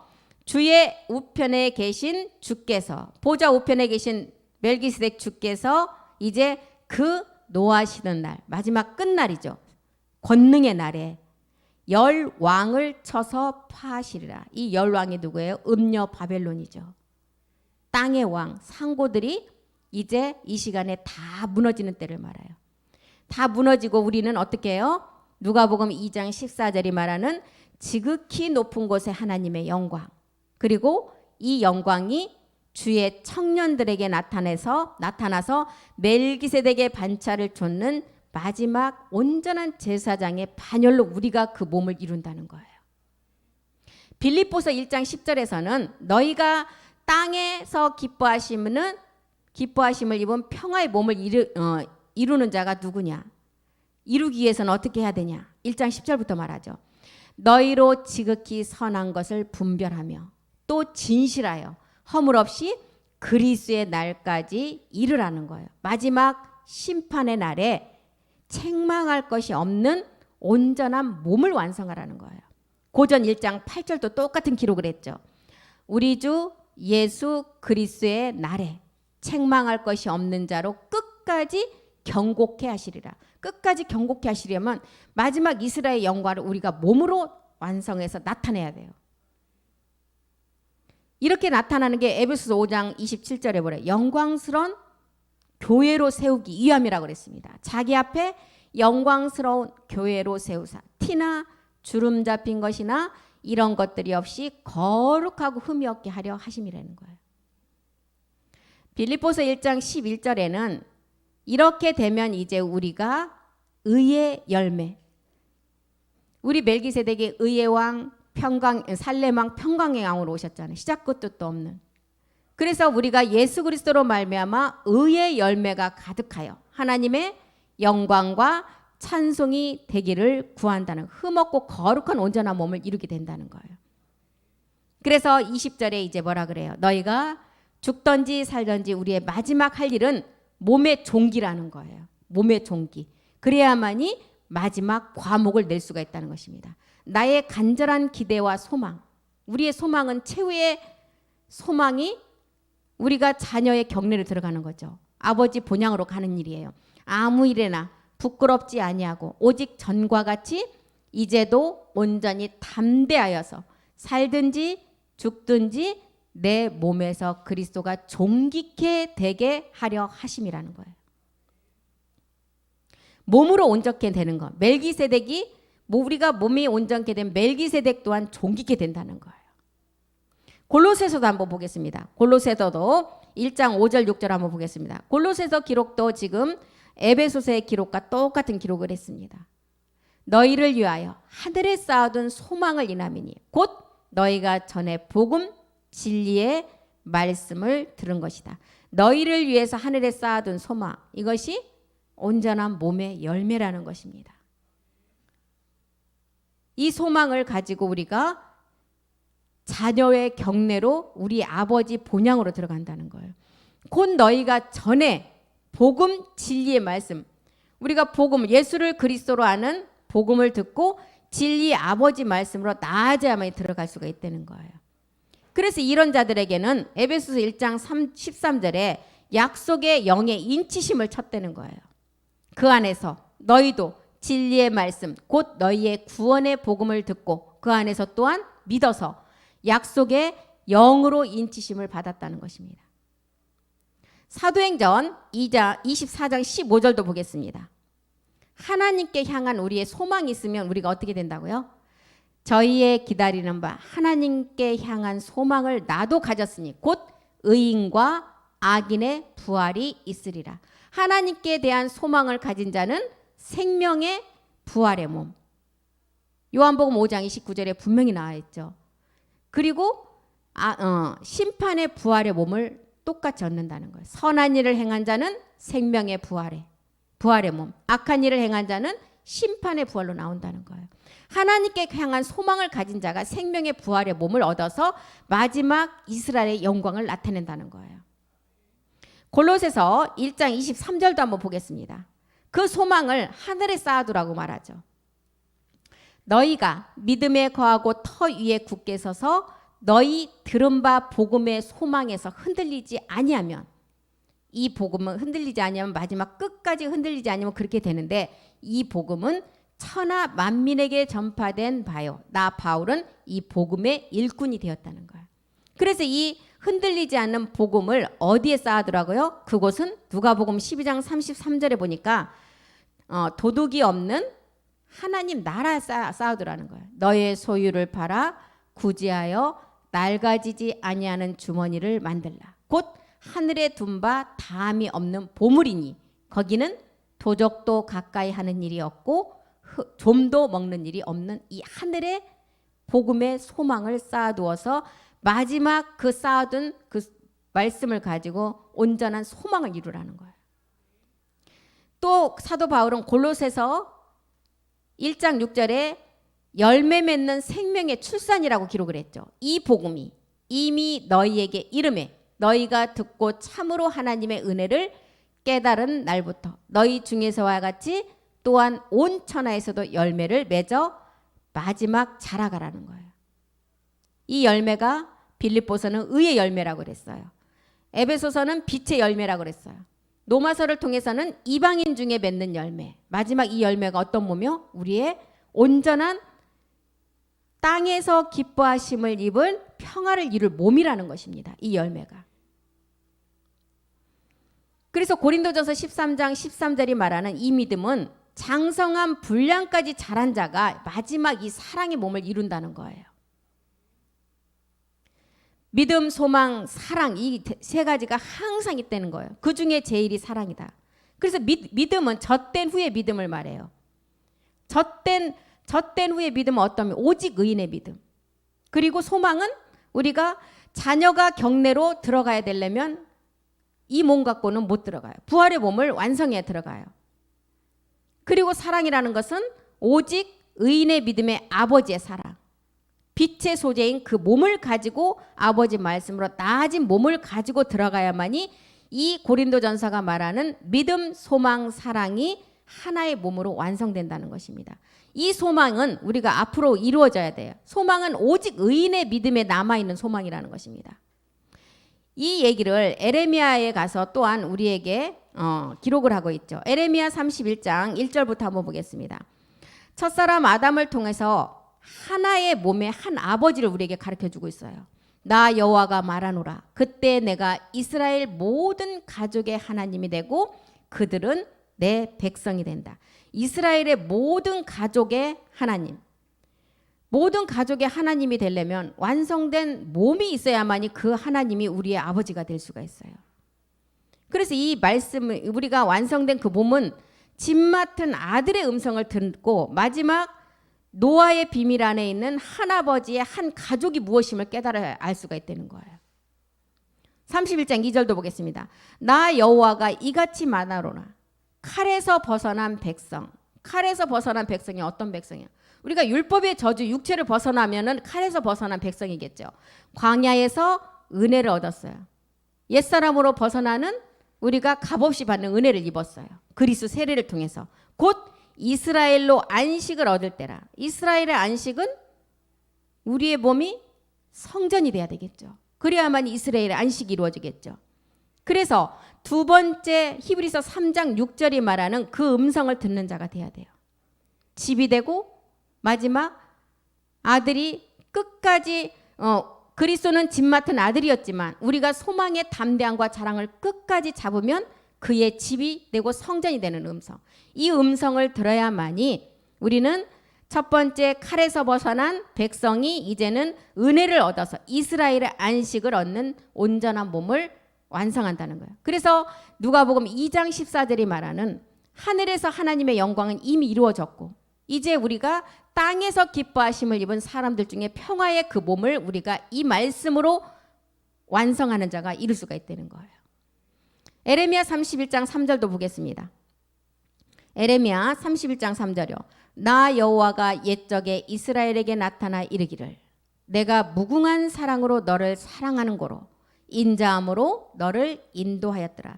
주의 우편에 계신 주께서, 보좌 우편에 계신 멜기세덱 주께서 이제 그 노하시는 날, 마지막 끝날이죠. 권능의 날에 열 왕을 쳐서 파하시리라. 이 열 왕이 누구예요? 음녀 바벨론이죠. 땅의 왕, 상고들이 이제 이 시간에 다 무너지는 때를 말해요. 다 무너지고 우리는 어떻게 해요? 누가복음 2장 14절이 말하는 지극히 높은 곳에 하나님의 영광, 그리고 이 영광이 주의 청년들에게 나타나서 멜기세덱의 반차를 좇는 마지막 온전한 제사장의 반열로 우리가 그 몸을 이룬다는 거예요. 빌립보서 1장 10절에서는 너희가 땅에서 기뻐하심을 입은 평화의 몸을 이루는 자가 누구냐? 이루기 위해서는 어떻게 해야 되냐? 1장 10절부터 말하죠. 너희로 지극히 선한 것을 분별하며 또 진실하여 허물 없이 그리스도의 날까지 이르라는 거예요. 마지막 심판의 날에 책망할 것이 없는 온전한 몸을 완성하라는 거예요. 고전 1장 8절도 똑같은 기록을 했죠. 우리 주 예수 그리스도의 날에 책망할 것이 없는 자로 끝까지 경고케 하시리라. 끝까지 경고케 하시려면 마지막 이스라엘의 영광을 우리가 몸으로 완성해서 나타내야 돼요. 이렇게 나타나는 게 에베소서 5장 27절에 보래. 영광스러운 교회로 세우기 위함이라고 그랬습니다. 자기 앞에 영광스러운 교회로 세우사 티나 주름 잡힌 것이나 이런 것들이 없이 거룩하고 흠이 없게 하려 하심이라는 거예요. 빌립보서 1장 11절에는 이렇게 되면 이제 우리가 의의 열매, 우리 멜기세덱이 의의 왕 살렘 왕 평강의 왕으로 오셨잖아요. 시작 끝도 없는. 그래서 우리가 예수 그리스도로 말미암아 의의 열매가 가득하여 하나님의 영광과 찬송이 되기를 구한다는, 흠없고 거룩한 온전한 몸을 이루게 된다는 거예요. 그래서 20절에 이제 뭐라 그래요? 너희가 죽든지 살든지 우리의 마지막 할 일은 몸의 종기라는 거예요. 몸의 종기. 그래야만이 마지막 과목을 낼 수가 있다는 것입니다. 나의 간절한 기대와 소망, 우리의 소망은 최후의 소망이 우리가 자녀의 경례를 들어가는 거죠. 아버지 본향으로 가는 일이에요. 아무 일에나 부끄럽지 아니하고 오직 전과 같이 이제도 온전히 담대하여서 살든지 죽든지 내 몸에서 그리스도가 존귀케 되게 하려 하심이라는 거예요. 몸으로 온전케 되는 것. 멜기세덱이 우리가 몸이 온전케 되면 멜기세덱 또한 존귀케 된다는 거예요. 골로새서도 한번 보겠습니다. 골로새서도 1장 5절 6절 한번 보겠습니다. 골로새서 기록도 지금 에베소서의 기록과 똑같은 기록을 했습니다. 너희를 위하여 하늘에 쌓아둔 소망을 인함이니 곧 너희가 전에 복음 진리의 말씀을 들은 것이다. 너희를 위해서 하늘에 쌓아둔 소망, 이것이 온전한 몸의 열매라는 것입니다. 이 소망을 가지고 우리가 자녀의 경례로 우리 아버지 본향으로 들어간다는 거예요. 곧 너희가 전에 복음 진리의 말씀, 우리가 복음 예수를 그리스도로 아는 복음을 듣고 진리 아버지 말씀으로 나아져야만 들어갈 수가 있다는 거예요. 그래서 이런 자들에게는 에베소서 1장 13절에 약속의 영의 인치심을 쳤다는 거예요. 그 안에서 너희도 진리의 말씀 곧 너희의 구원의 복음을 듣고 그 안에서 또한 믿어서 약속의 영으로 인치심을 받았다는 것입니다. 사도행전 2장 24장 15절도 보겠습니다. 하나님께 향한 우리의 소망이 있으면 우리가 어떻게 된다고요? 저희의 기다리는 바 하나님께 향한 소망을 나도 가졌으니 곧 의인과 악인의 부활이 있으리라. 하나님께 대한 소망을 가진 자는 생명의 부활의 몸. 요한복음 5장 29절에 분명히 나와 있죠. 그리고 심판의 부활의 몸을 똑같이 얻는다는 거예요. 선한 일을 행한 자는 생명의 부활의 몸, 악한 일을 행한 자는 심판의 부활로 나온다는 거예요. 하나님께 향한 소망을 가진 자가 생명의 부활의 몸을 얻어서 마지막 이스라엘의 영광을 나타낸다는 거예요. 골로새서 1장 23절도 한번 보겠습니다. 그 소망을 하늘에 쌓아두라고 말하죠. 너희가 믿음에 거하고 터 위에 굳게 서서 너희 들은 바 복음의 소망에서 흔들리지 아니하면, 이 복음은 흔들리지 아니하면 마지막 끝까지 흔들리지 아니하면 그렇게 되는데, 이 복음은 천하 만민에게 전파된 바요. 나 바울은 이 복음의 일꾼이 되었다는 거야. 그래서 이 흔들리지 않는 복음을 어디에 쌓아두라고요? 그곳은 누가복음 12장 33절에 보니까 도둑이 없는 하나님 나라 쌓아두라는 거예요. 너의 소유를 팔아 구제하여 낡아지지 아니하는 주머니를 만들라. 곧 하늘에 둔 바 다함이 없는 보물이니 거기는 도적도 가까이 하는 일이 없고 좀도 먹는 일이 없는 이 하늘의 복음의 소망을 쌓아두어서 마지막 그 쌓아둔 그 말씀을 가지고 온전한 소망을 이루라는 거예요. 또 사도 바울은 골로새서 1장 6절에 열매 맺는 생명의 출산이라고 기록을 했죠. 이 복음이 이미 너희에게 이름에 너희가 듣고 참으로 하나님의 은혜를 깨달은 날부터 너희 중에서와 같이 또한 온 천하에서도 열매를 맺어 마지막 자라가라는 거예요. 이 열매가 빌립보서는 의의 열매라고 그랬어요. 에베소서는 빛의 열매라고 그랬어요. 로마서를 통해서는 이방인 중에 맺는 열매. 마지막 이 열매가 어떤 몸이요? 우리의 온전한 땅에서 기뻐하심을 입은 평화를 이룰 몸이라는 것입니다. 이 열매가. 그래서 고린도전서 13장 13절이 말하는 이 믿음은 장성한 분량까지 자란 자가 마지막 이 사랑의 몸을 이룬다는 거예요. 믿음, 소망, 사랑 이 세 가지가 항상 있다는 거예요. 그 중에 제일이 사랑이다. 그래서 믿음은 젖된 후의 믿음을 말해요. 젖된 후의 믿음은 어떤 오직 의인의 믿음. 그리고 소망은 우리가 자녀가 경내로 들어가야 되려면 이 몸 갖고는 못 들어가요. 부활의 몸을 완성해야 들어가요. 그리고 사랑이라는 것은 오직 의인의 믿음의 아버지의 사랑. 빛의 소재인 그 몸을 가지고 아버지 말씀으로 나아진 몸을 가지고 들어가야만이 이 고린도전서가 말하는 믿음, 소망, 사랑이 하나의 몸으로 완성된다는 것입니다. 이 소망은 우리가 앞으로 이루어져야 돼요. 소망은 오직 의인의 믿음에 남아있는 소망이라는 것입니다. 이 얘기를 에레미야에 가서 또한 우리에게 기록을 하고 있죠. 에레미야 31장 1절부터 한번 보겠습니다. 첫사람 아담을 통해서 하나의 몸의 한 아버지를 우리에게 가르쳐주고 있어요. 나 여호와가 말하노라. 그때 내가 이스라엘 모든 가족의 하나님이 되고 그들은 내 백성이 된다. 이스라엘의 모든 가족의 하나님. 모든 가족의 하나님이 되려면 완성된 몸이 있어야만이 그 하나님이 우리의 아버지가 될 수가 있어요. 그래서 이 말씀을 우리가 완성된 그 몸은 집 맡은 아들의 음성을 듣고 마지막 노아의 비밀 안에 있는 한 아버지의 한 가족이 무엇임을 깨달아 알 수가 있다는 거예요. 31장 2절도 보겠습니다. 나 여호와가 이같이 말하노라. 칼에서 벗어난 백성. 칼에서 벗어난 백성이 어떤 백성이야? 우리가 율법의 저주 육체를 벗어나면은 칼에서 벗어난 백성이겠죠. 광야에서 은혜를 얻었어요. 옛사람으로 벗어나는 우리가 값없이 받는 은혜를 입었어요. 그리스도 세례를 통해서. 곧 이스라엘로 안식을 얻을 때라. 이스라엘의 안식은 우리의 몸이 성전이 돼야 되겠죠. 그래야만 이스라엘의 안식이 이루어지겠죠. 그래서 두 번째 히브리서 3장 6절이 말하는 그 음성을 듣는 자가 돼야 돼요. 집이 되고 마지막 아들이 끝까지 그리스도는 집 맡은 아들이었지만 우리가 소망의 담대함과 자랑을 끝까지 잡으면 그의 집이 되고 성전이 되는 음성. 이 음성을 들어야만이 우리는 첫 번째 칼에서 벗어난 백성이 이제는 은혜를 얻어서 이스라엘의 안식을 얻는 온전한 몸을 완성한다는 거예요. 그래서 누가복음 2장 14절이 말하는 하늘에서 하나님의 영광은 이미 이루어졌고 이제 우리가 땅에서 기뻐하심을 입은 사람들 중에 평화의 그 몸을 우리가 이 말씀으로 완성하는 자가 이룰 수가 있다는 거예요. 에레미야 31장 3절도 보겠습니다. 에레미야 31장 3절이요. 나 여호와가 옛적에 이스라엘에게 나타나 이르기를 내가 무궁한 사랑으로 너를 사랑하는 고로 인자함으로 너를 인도하였더라.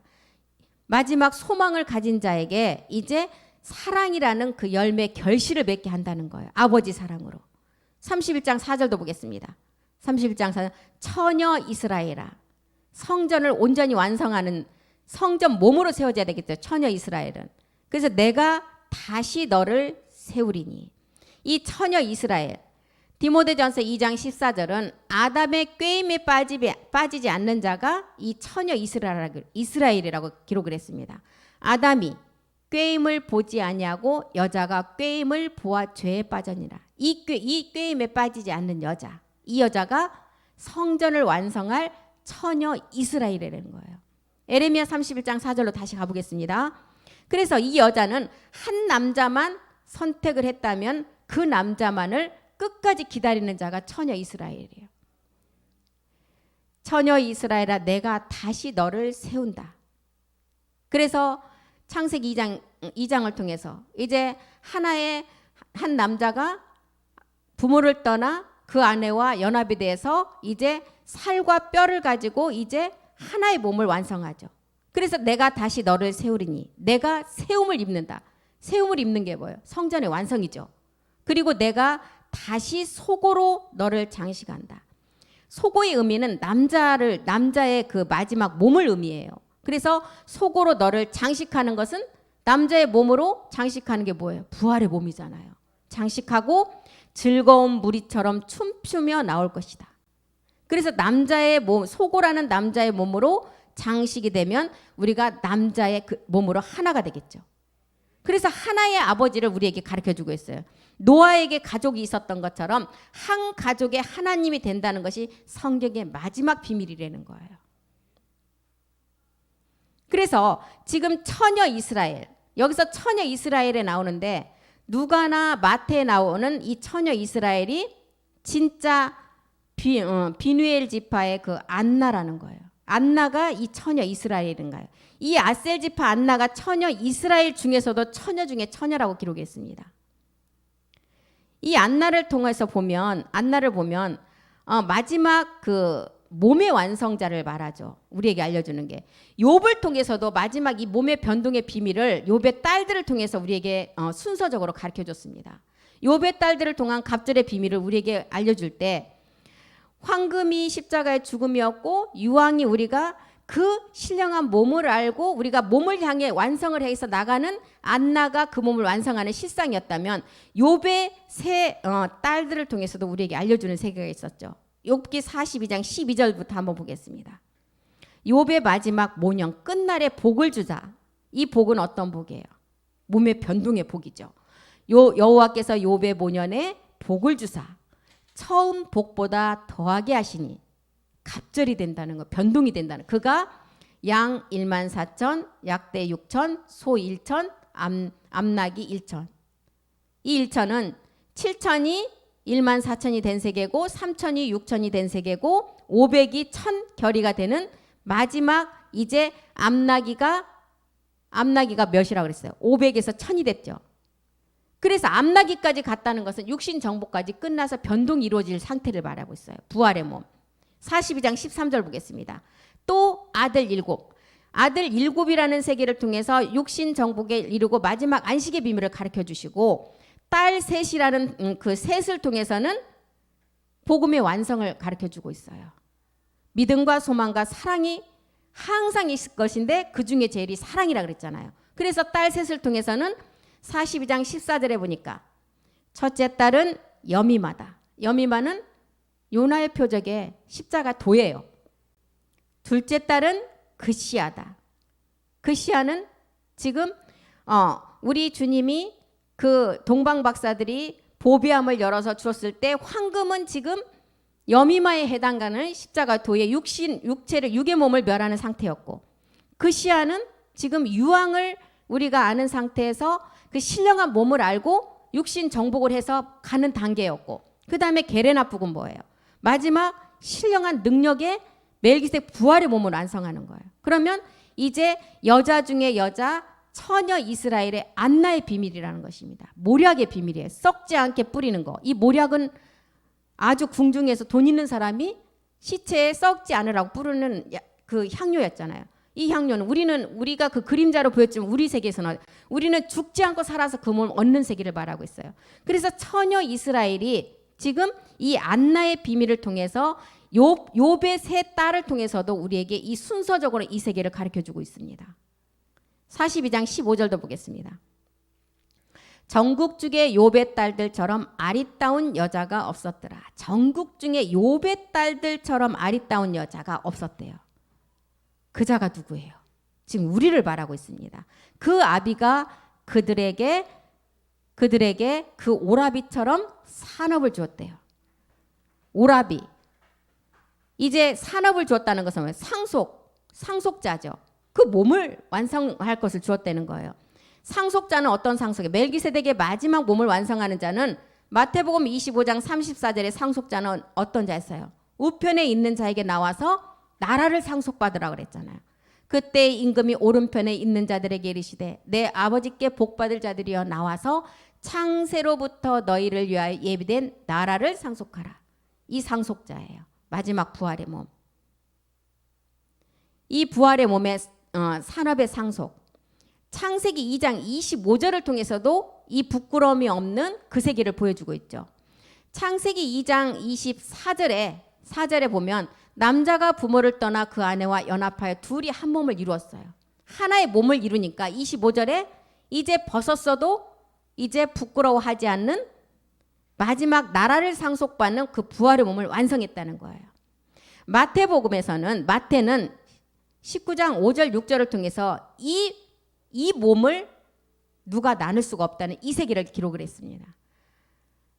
마지막 소망을 가진 자에게 이제 사랑이라는 그 열매 결실을 맺게 한다는 거예요. 아버지 사랑으로. 31장 4절도 보겠습니다. 31장 4절 처녀 이스라엘아. 성전을 온전히 완성하는 성전 몸으로 세워져야 되겠죠. 처녀 이스라엘은. 그래서 내가 다시 너를 세우리니. 이 처녀 이스라엘. 디모데전서 2장 14절은 아담의 꾀임에 빠지지 않는 자가 이 처녀 이스라엘이라고 기록을 했습니다. 아담이 꾀임을 보지 아니하고 여자가 꾀임을 보아 죄에 빠졌니라. 이 꾀임에 빠지지 않는 여자, 이 여자가 성전을 완성할 처녀 이스라엘이라는 거예요. 에레미야 31장 4절로 다시 가보겠습니다. 그래서 이 여자는 한 남자만 선택을 했다면 그 남자만을 끝까지 기다리는 자가 처녀 이스라엘이에요. 처녀 이스라엘아, 내가 다시 너를 세운다. 그래서 창세기 2장을 통해서 이제 한 남자가 부모를 떠나 그 아내와 연합이 돼서 이제 살과 뼈를 가지고 이제 하나의 몸을 완성하죠. 그래서 내가 다시 너를 세우리니, 내가 세움을 입는다. 세움을 입는 게 뭐예요? 성전의 완성이죠. 그리고 내가 다시 속으로 너를 장식한다. 속의 의미는 남자의 그 마지막 몸을 의미해요. 그래서 속으로 너를 장식하는 것은 남자의 몸으로 장식하는 게 뭐예요? 부활의 몸이잖아요. 장식하고 즐거운 무리처럼 춤추며 나올 것이다. 그래서 남자의 몸, 소고라는 남자의 몸으로 장식이 되면 우리가 남자의 그 몸으로 하나가 되겠죠. 그래서 하나의 아버지를 우리에게 가르쳐주고 있어요. 노아에게 가족이 있었던 것처럼 한 가족의 하나님이 된다는 것이 성경의 마지막 비밀이라는 거예요. 그래서 지금 처녀 이스라엘, 여기서 처녀 이스라엘에 나오는데 누가나 마태에 나오는 이 처녀 이스라엘이 진짜 비누엘 지파의 그 안나라는 거예요. 안나가 이 처녀 이스라엘인가요? 이 아셀 지파 안나가 처녀 이스라엘 중에서도 처녀 중에 처녀라고 기록했습니다. 이 안나를 통해서 보면 마지막 그 몸의 완성자를 말하죠. 우리에게 알려주는 게 욥을 통해서도 마지막 이 몸의 변동의 비밀을 욥의 딸들을 통해서 우리에게 순서적으로 가르쳐줬습니다. 욥의 딸들을 통한 갑절의 비밀을 우리에게 알려줄 때 황금이 십자가의 죽음이었고 유황이 우리가 그 신령한 몸을 알고 우리가 몸을 향해 완성을 해서 나가는 안나가 그 몸을 완성하는 실상이었다면 욥의 세 딸들을 통해서도 우리에게 알려주는 세계가 있었죠. 욥기 42장 12절부터 한번 보겠습니다. 욥의 마지막 모년 끝날에 복을 주자. 이 복은 어떤 복이에요? 몸의 변동의 복이죠. 여호와께서 욥의 모년에 복을 주사 처음 복보다 더하게 하시니 갑절이 된다는 거, 변동이 된다는. 그가 양 1만 4천, 약대 6천, 소 1천, 암나귀 1천. 이 1천은 7천이 1만 4천이 된 세계고 3천이 6천이 된 세계고 500이 1000 결의가 되는 마지막 이제 암나귀가 몇이라고 그랬어요? 500에서 1000이 됐죠. 그래서 암나귀까지 갔다는 것은 육신 정복까지 끝나서 변동이 이루어질 상태를 말하고 있어요. 부활의 몸. 42장 13절 보겠습니다. 또 아들 7. 아들 7이라는 세계를 통해서 육신 정복에 이르고 마지막 안식의 비밀을 가르쳐 주시고 딸 셋이라는 그 셋을 통해서는 복음의 완성을 가르쳐 주고 있어요. 믿음과 소망과 사랑이 항상 있을 것인데 그 중에 제일이 사랑이라 그랬잖아요. 그래서 딸 셋을 통해서는 42장 14절에 보니까 첫째 딸은 여미마다. 여미마는 요나의 표적에 십자가 도예요. 둘째 딸은 그시아다. 그시아는 지금 우리 주님이 그 동방 박사들이 보배함을 열어서 주었을 때 황금은 지금 여미마에 해당하는 십자가 도의 육의 몸을 멸하는 상태였고 그시아는 지금 유황을 우리가 아는 상태에서 그 신령한 몸을 알고 육신 정복을 해서 가는 단계였고 그 다음에 게레나북은 뭐예요? 마지막 신령한 능력의 멜기세덱 부활의 몸을 완성하는 거예요. 그러면 이제 여자 중에 여자 처녀 이스라엘의 안나의 비밀이라는 것입니다. 모략의 비밀이에요. 썩지 않게 뿌리는 거. 이 모략은 아주 궁중에서 돈 있는 사람이 시체에 썩지 않으라고 뿌리는 그 향료였잖아요. 이 향료는 우리가 그 그림자로 보였지만 우리 세계에서는 우리는 죽지 않고 살아서 그 몸을 얻는 세계를 말하고 있어요. 그래서 처녀 이스라엘이 지금 이 안나의 비밀을 통해서 욥의 세 딸을 통해서도 우리에게 이 순서적으로 이 세계를 가르쳐주고 있습니다. 42장 15절도 보겠습니다. 전국 중에 욥의 딸들처럼 아리따운 여자가 없었더라. 전국 중에 욥의 딸들처럼 아리따운 여자가 없었대요. 그 자가 누구예요? 지금 우리를 말하고 있습니다. 그 아비가 그들에게 그 오라비처럼 산업을 주었대요. 오라비. 이제 산업을 주었다는 것은 뭐예요? 상속자죠. 그 몸을 완성할 것을 주었다는 거예요. 상속자는 어떤 상속이에요? 멜기세덱의 마지막 몸을 완성하는 자는 마태복음 25장 34절의 상속자는 어떤 자였어요? 우편에 있는 자에게 나와서 나라를 상속받으라 그랬잖아요. 그때 임금이 오른편에 있는 자들에게 이르시되 내 아버지께 복받을 자들이여 나와서 창세로부터 너희를 위하여 예비된 나라를 상속하라. 이 상속자예요. 마지막 부활의 몸. 이 부활의 몸의 산업의 상속. 창세기 2장 25절을 통해서도 이 부끄러움이 없는 그 세계를 보여주고 있죠. 창세기 2장 24절에 보면 남자가 부모를 떠나 그 아내와 연합하여 둘이 한 몸을 이루었어요. 하나의 몸을 이루니까 25절에 이제 벗었어도 이제 부끄러워하지 않는 마지막 나라를 상속받는 그 부활의 몸을 완성했다는 거예요. 마태복음에서는 마태는 19장 5절 6절을 통해서 이 몸을 누가 나눌 수가 없다는 이 세계를 기록을 했습니다.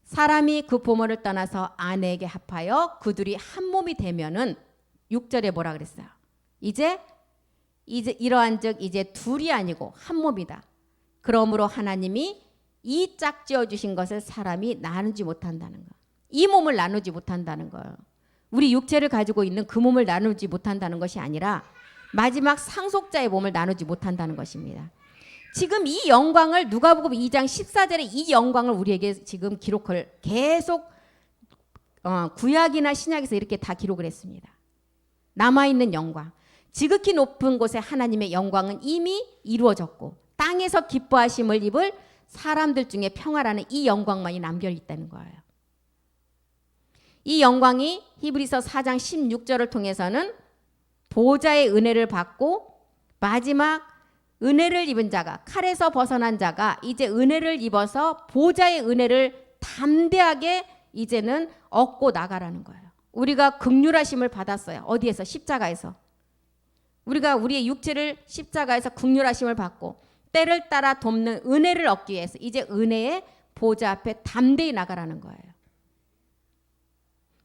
사람이 그 부모를 떠나서 아내에게 합하여 그들이 한 몸이 되면은 6절에 뭐라 그랬어요? 이제 이러한즉 이제 둘이 아니고 한 몸이다. 그러므로 하나님이 이 짝지어 주신 것을 사람이 나누지 못한다는 거. 이 몸을 나누지 못한다는 거예요. 우리 육체를 가지고 있는 그 몸을 나누지 못한다는 것이 아니라 마지막 상속자의 몸을 나누지 못한다는 것입니다. 지금 이 영광을 누가복음 2장 14절에 이 영광을 우리에게 지금 기록을 계속 구약이나 신약에서 이렇게 다 기록을 했습니다. 남아있는 영광. 지극히 높은 곳에 하나님의 영광은 이미 이루어졌고 땅에서 기뻐하심을 입을 사람들 중에 평화라는 이 영광만이 남겨있다는 거예요. 이 영광이 히브리서 4장 16절을 통해서는 보좌의 은혜를 받고 마지막 은혜를 입은 자가 칼에서 벗어난 자가 이제 은혜를 입어서 보좌의 은혜를 담대하게 이제는 얻고 나가라는 거예요. 우리가 긍휼하심을 받았어요. 어디에서? 십자가에서. 우리가 우리의 육체를 십자가에서 긍휼하심을 받고 때를 따라 돕는 은혜를 얻기 위해서 이제 은혜의 보좌 앞에 담대히 나가라는 거예요.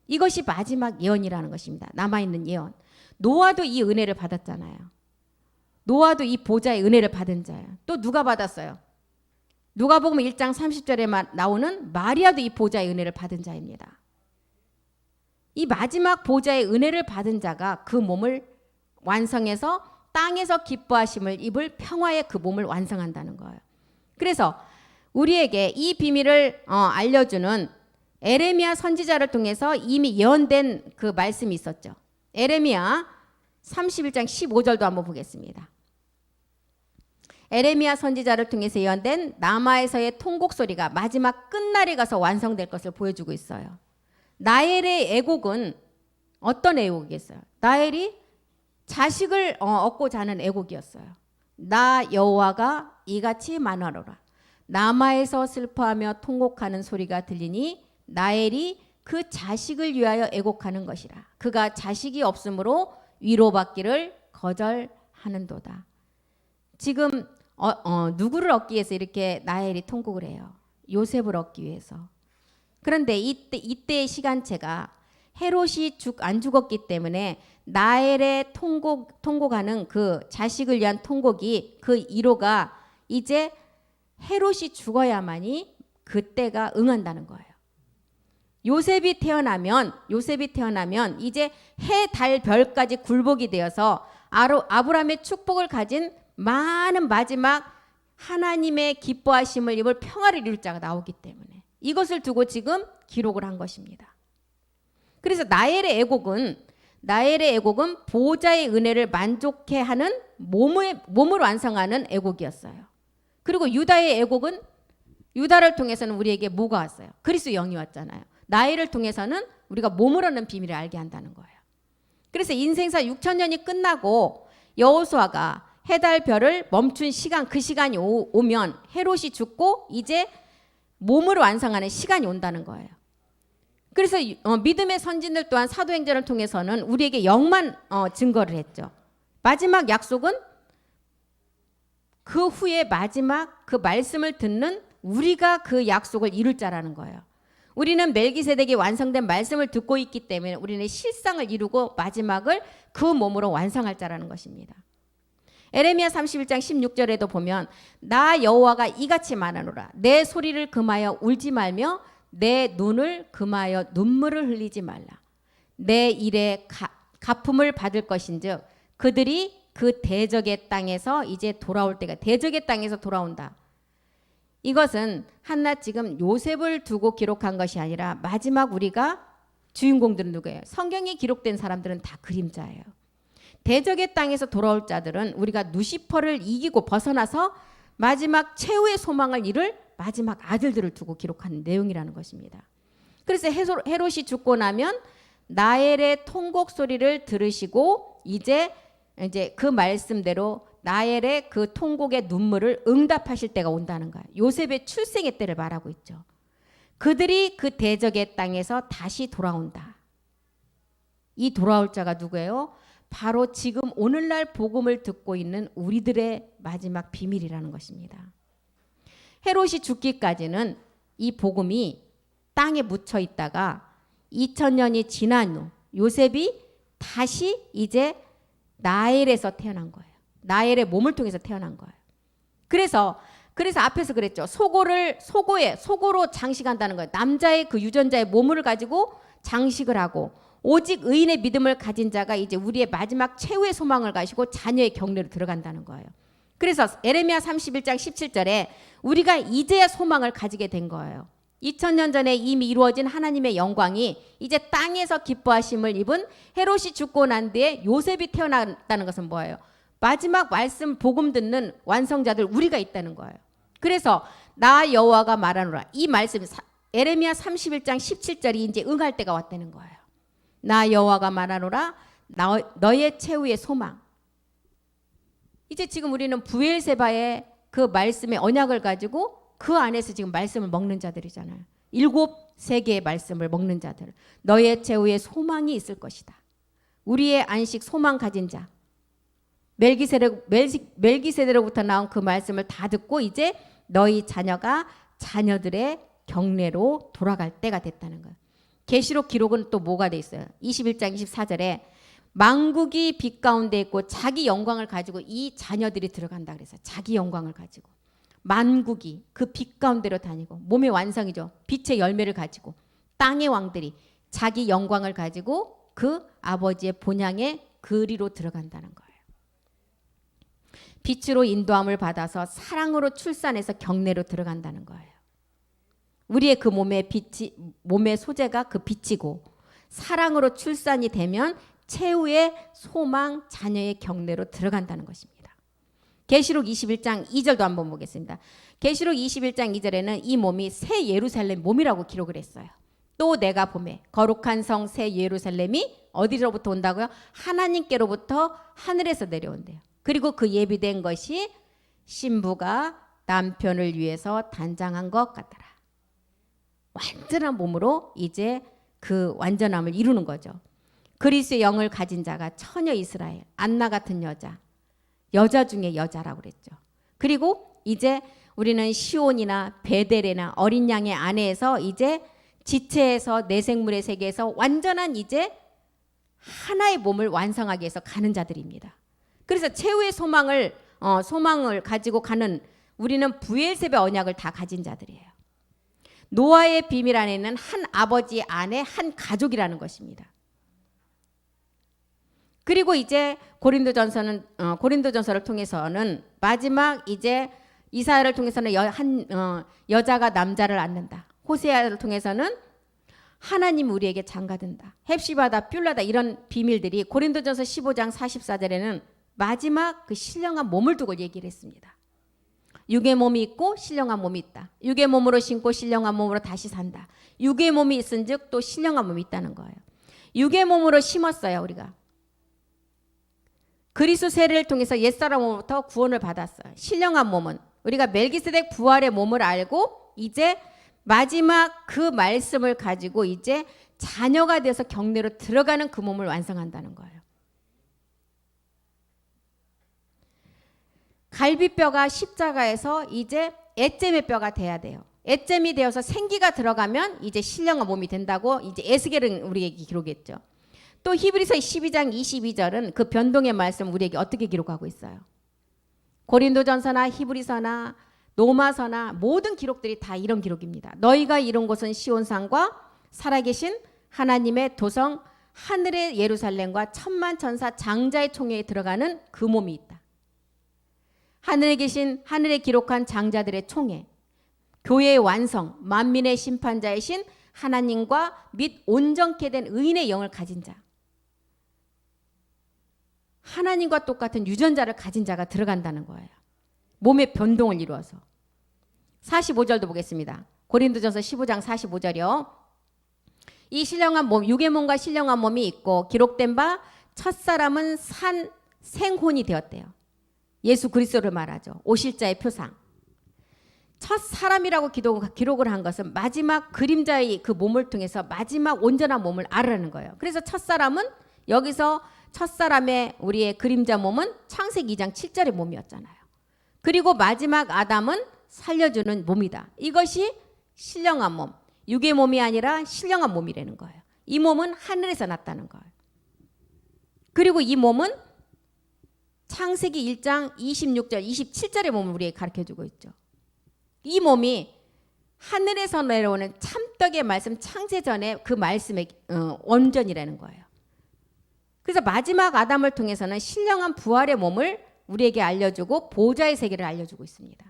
이것이 마지막 예언이라는 것입니다. 남아있는 예언. 노아도 이 은혜를 받았잖아요. 노아도 이 보좌의 은혜를 받은 자예요. 또 누가 받았어요? 누가복음 1장 30절에 나오는 마리아도 이 보좌의 은혜를 받은 자입니다. 이 마지막 보좌의 은혜를 받은 자가 그 몸을 완성해서 땅에서 기뻐하심을 입을 평화의 그 몸을 완성한다는 거예요. 그래서 우리에게 이 비밀을 알려주는 에레미야 선지자를 통해서 이미 예언된 그 말씀이 있었죠. 에레미야 31장 15절도 한번 보겠습니다. 에레미야 선지자를 통해서 예언된 남아에서의 통곡 소리가 마지막 끝날에 가서 완성될 것을 보여주고 있어요. 나엘의 애곡은 어떤 애곡이겠어요? 나엘이 자식을 얻고 자는 애곡이었어요. 나 여호와가 이같이 말하노라. 남아에서 슬퍼하며 통곡하는 소리가 들리니 나엘이 그 자식을 위하여 애곡하는 것이라. 그가 자식이 없으므로 위로받기를 거절하는도다. 지금 누구를 얻기 위해서 이렇게 나엘이 통곡을 해요? 요셉을 얻기 위해서. 그런데 이때의 시간체가 헤롯이 안 죽었기 때문에 나엘의 통곡하는 그 자식을 위한 통곡이 그 이로가 이제 헤롯이 죽어야만이 그때가 응한다는 거예요. 요셉이 태어나면 이제 해, 달, 별까지 굴복이 되어서 아브라함의 축복을 가진 많은 마지막 하나님의 기뻐하심을 입을 평화를 이룰 자가 나오기 때문에 이것을 두고 지금 기록을 한 것입니다. 그래서 나엘의 애곡은 보좌의 은혜를 만족해 하는 몸을 완성하는 애곡이었어요. 그리고 유다의 애곡은 유다를 통해서는 우리에게 뭐가 왔어요? 그리스도 영이 왔잖아요. 나엘을 통해서는 우리가 몸을 얻는 비밀을 알게 한다는 거예요. 그래서 인생사 6천년이 끝나고 여호수아가 해달 별을 멈춘 시간, 그 시간이 오면 헤롯이 죽고 이제 몸을 완성하는 시간이 온다는 거예요. 그래서 믿음의 선진들 또한 사도행전을 통해서는 우리에게 영만 증거를 했죠. 마지막 약속은 그 후에 마지막 그 말씀을 듣는 우리가 그 약속을 이룰 자라는 거예요. 우리는 멜기세덱이 완성된 말씀을 듣고 있기 때문에 우리는 실상을 이루고 마지막을 그 몸으로 완성할 자라는 것입니다. 에레미야 31장 16절에도 보면 나 여호와가 이같이 말하노라. 내 소리를 금하여 울지 말며 내 눈을 금하여 눈물을 흘리지 말라. 내 일에 갚음을 받을 것인즉 그들이 그 대적의 땅에서 이제 돌아올 때가 대적의 땅에서 돌아온다. 이것은 한낱 지금 요셉을 두고 기록한 것이 아니라 마지막 우리가 주인공들은 누구예요? 성경에 기록된 사람들은 다 그림자예요. 대적의 땅에서 돌아올 자들은 우리가 누시퍼를 이기고 벗어나서 마지막 최후의 소망을 이룰 마지막 아들들을 두고 기록한 내용이라는 것입니다. 그래서 헤롯이 죽고 나면 나엘의 통곡 소리를 들으시고 이제 그 말씀대로 나엘의 그 통곡의 눈물을 응답하실 때가 온다는 거예요. 요셉의 출생의 때를 말하고 있죠. 그들이 그 대적의 땅에서 다시 돌아온다. 이 돌아올 자가 누구예요? 바로 지금 오늘날 복음을 듣고 있는 우리들의 마지막 비밀이라는 것입니다. 헤롯이 죽기까지는 이 복음이 땅에 묻혀 있다가 2000년이 지난 후 요셉이 다시 이제 나엘에서 태어난 거예요. 나엘의 몸을 통해서 태어난 거예요. 그래서 앞에서 그랬죠. 속으로 장식한다는 거예요. 남자의 그 유전자의 몸을 가지고 장식을 하고 오직 의인의 믿음을 가진 자가 이제 우리의 마지막 최후의 소망을 가지고 자녀의 경례로 들어간다는 거예요. 그래서 에레미야 31장 17절에 우리가 이제야 소망을 가지게 된 거예요. 2000년 전에 이미 이루어진 하나님의 영광이 이제 땅에서 기뻐하심을 입은 헤롯이 죽고 난 뒤에 요셉이 태어났다는 것은 뭐예요? 마지막 말씀 복음 듣는 완성자들 우리가 있다는 거예요. 그래서 나 여호와가 말하노라. 이 말씀 에레미야 31장 17절이 이제 응할 때가 왔다는 거예요. 나 여호와가 말하노라. 너의 최후의 소망. 이제 지금 우리는 부엘세바의 그 말씀의 언약을 가지고 그 안에서 지금 말씀을 먹는 자들이잖아요. 7세계의 말씀을 먹는 자들. 너의 최후의 소망이 있을 것이다. 우리의 안식 소망 가진 자. 멜기세덱으로부터 나온 그 말씀을 다 듣고 이제 너희 자녀가 자녀들의 경례로 돌아갈 때가 됐다는 거예요. 계시록 기록은 또 뭐가 돼 있어요? 21장 24절에 만국이 빛 가운데 있고 자기 영광을 가지고 이 자녀들이 들어간다 그래서 자기 영광을 가지고 만국이 그 빛 가운데로 다니고 몸의 완성이죠. 빛의 열매를 가지고 땅의 왕들이 자기 영광을 가지고 그 아버지의 본향의 그리로 들어간다는 거예요. 빛으로 인도함을 받아서 사랑으로 출산해서 경내로 들어간다는 거예요. 우리의 그 몸의 소재가 그 빛이고 사랑으로 출산이 되면 최후의 소망 자녀의 경내로 들어간다는 것입니다. 계시록 21장 2절도 한번 보겠습니다. 계시록 21장 2절에는 이 몸이 새 예루살렘 몸이라고 기록을 했어요. 또 내가 보매 거룩한 성 새 예루살렘이 어디로부터 온다고요? 하나님께로부터 하늘에서 내려온대요. 그리고 그 예비된 것이 신부가 남편을 위해서 단장한 것 같더라. 완전한 몸으로 이제 그 완전함을 이루는 거죠. 그리스의 영을 가진 자가 처녀 이스라엘, 안나 같은 여자 중에 여자라고 그랬죠. 그리고 이제 우리는 시온이나 베델이나 어린 양의 아내에서 이제 지체에서 내생물의 세계에서 완전한 이제 하나의 몸을 완성하기 위해서 가는 자들입니다. 그래서 최후의 소망을 가지고 가는 우리는 부엘세바의 언약을 다 가진 자들이에요. 노아의 비밀 안에는 한 아버지 아내 한 가족이라는 것입니다. 그리고 이제 고린도전서를 통해서는 마지막 이제 이사야를 통해서는 여자가 남자를 낳는다. 호세아를 통해서는 하나님 우리에게 장가든다. 헵시바다 뷸라다 이런 비밀들이 고린도전서 15장 44절에는 마지막 그 신령한 몸을 두고 얘기를 했습니다. 육의 몸이 있고 신령한 몸이 있다. 육의 몸으로 신고 신령한 몸으로 다시 산다. 육의 몸이 있은즉 또 신령한 몸이 있다는 거예요. 육의 몸으로 심었어요 우리가. 그리스도 세례를 통해서 옛사람으로부터 구원을 받았어요. 신령한 몸은 우리가 멜기세덱 부활의 몸을 알고 이제 마지막 그 말씀을 가지고 이제 자녀가 돼서 경내로 들어가는 그 몸을 완성한다는 거예요. 갈비뼈가 십자가에서 이제 애잼의 뼈가 돼야 돼요. 애잼이 되어서 생기가 들어가면 이제 신령한 몸이 된다고 이제 에스겔은 우리에게 기록했죠. 또 히브리서 12장 22절은 그 변동의 말씀 우리에게 어떻게 기록하고 있어요? 고린도전서나 히브리서나 로마서나 모든 기록들이 다 이런 기록입니다. 너희가 이룬 곳은 시온산과 살아계신 하나님의 도성 하늘의 예루살렘과 천만 천사 장자의 총회에 들어가는 그 몸이 있다. 하늘에 계신 하늘에 기록한 장자들의 총회, 교회의 완성, 만민의 심판자이신 하나님과 및 온전케 된 의인의 영을 가진 자, 하나님과 똑같은 유전자를 가진 자가 들어간다는 거예요. 몸의 변동을 이루어서. 45절도 보겠습니다. 고린도전서 15장 45절이요. 이 신령한 몸, 육의 몸과 신령한 몸이 있고 기록된 바 첫사람은 산 생혼이 되었대요. 예수 그리스도를 말하죠. 오실자의 표상. 첫사람이라고 기록을 한 것은 마지막 그림자의 그 몸을 통해서 마지막 온전한 몸을 알으라는 거예요. 그래서 첫사람은 여기서 첫사람의 우리의 그림자 몸은 창세기 2장 7절의 몸이었잖아요. 그리고 마지막 아담은 살려주는 몸이다. 이것이 신령한 몸. 육의 몸이 아니라 신령한 몸이라는 거예요. 이 몸은 하늘에서 났다는 거예요. 그리고 이 몸은 창세기 1장 26절, 27절의 몸을 우리에게 가르쳐주고 있죠. 이 몸이 하늘에서 내려오는 참떡의 말씀 창세전의 그 말씀의 원전이라는 거예요. 그래서 마지막 아담을 통해서는 신령한 부활의 몸을 우리에게 알려주고 보좌의 세계를 알려주고 있습니다.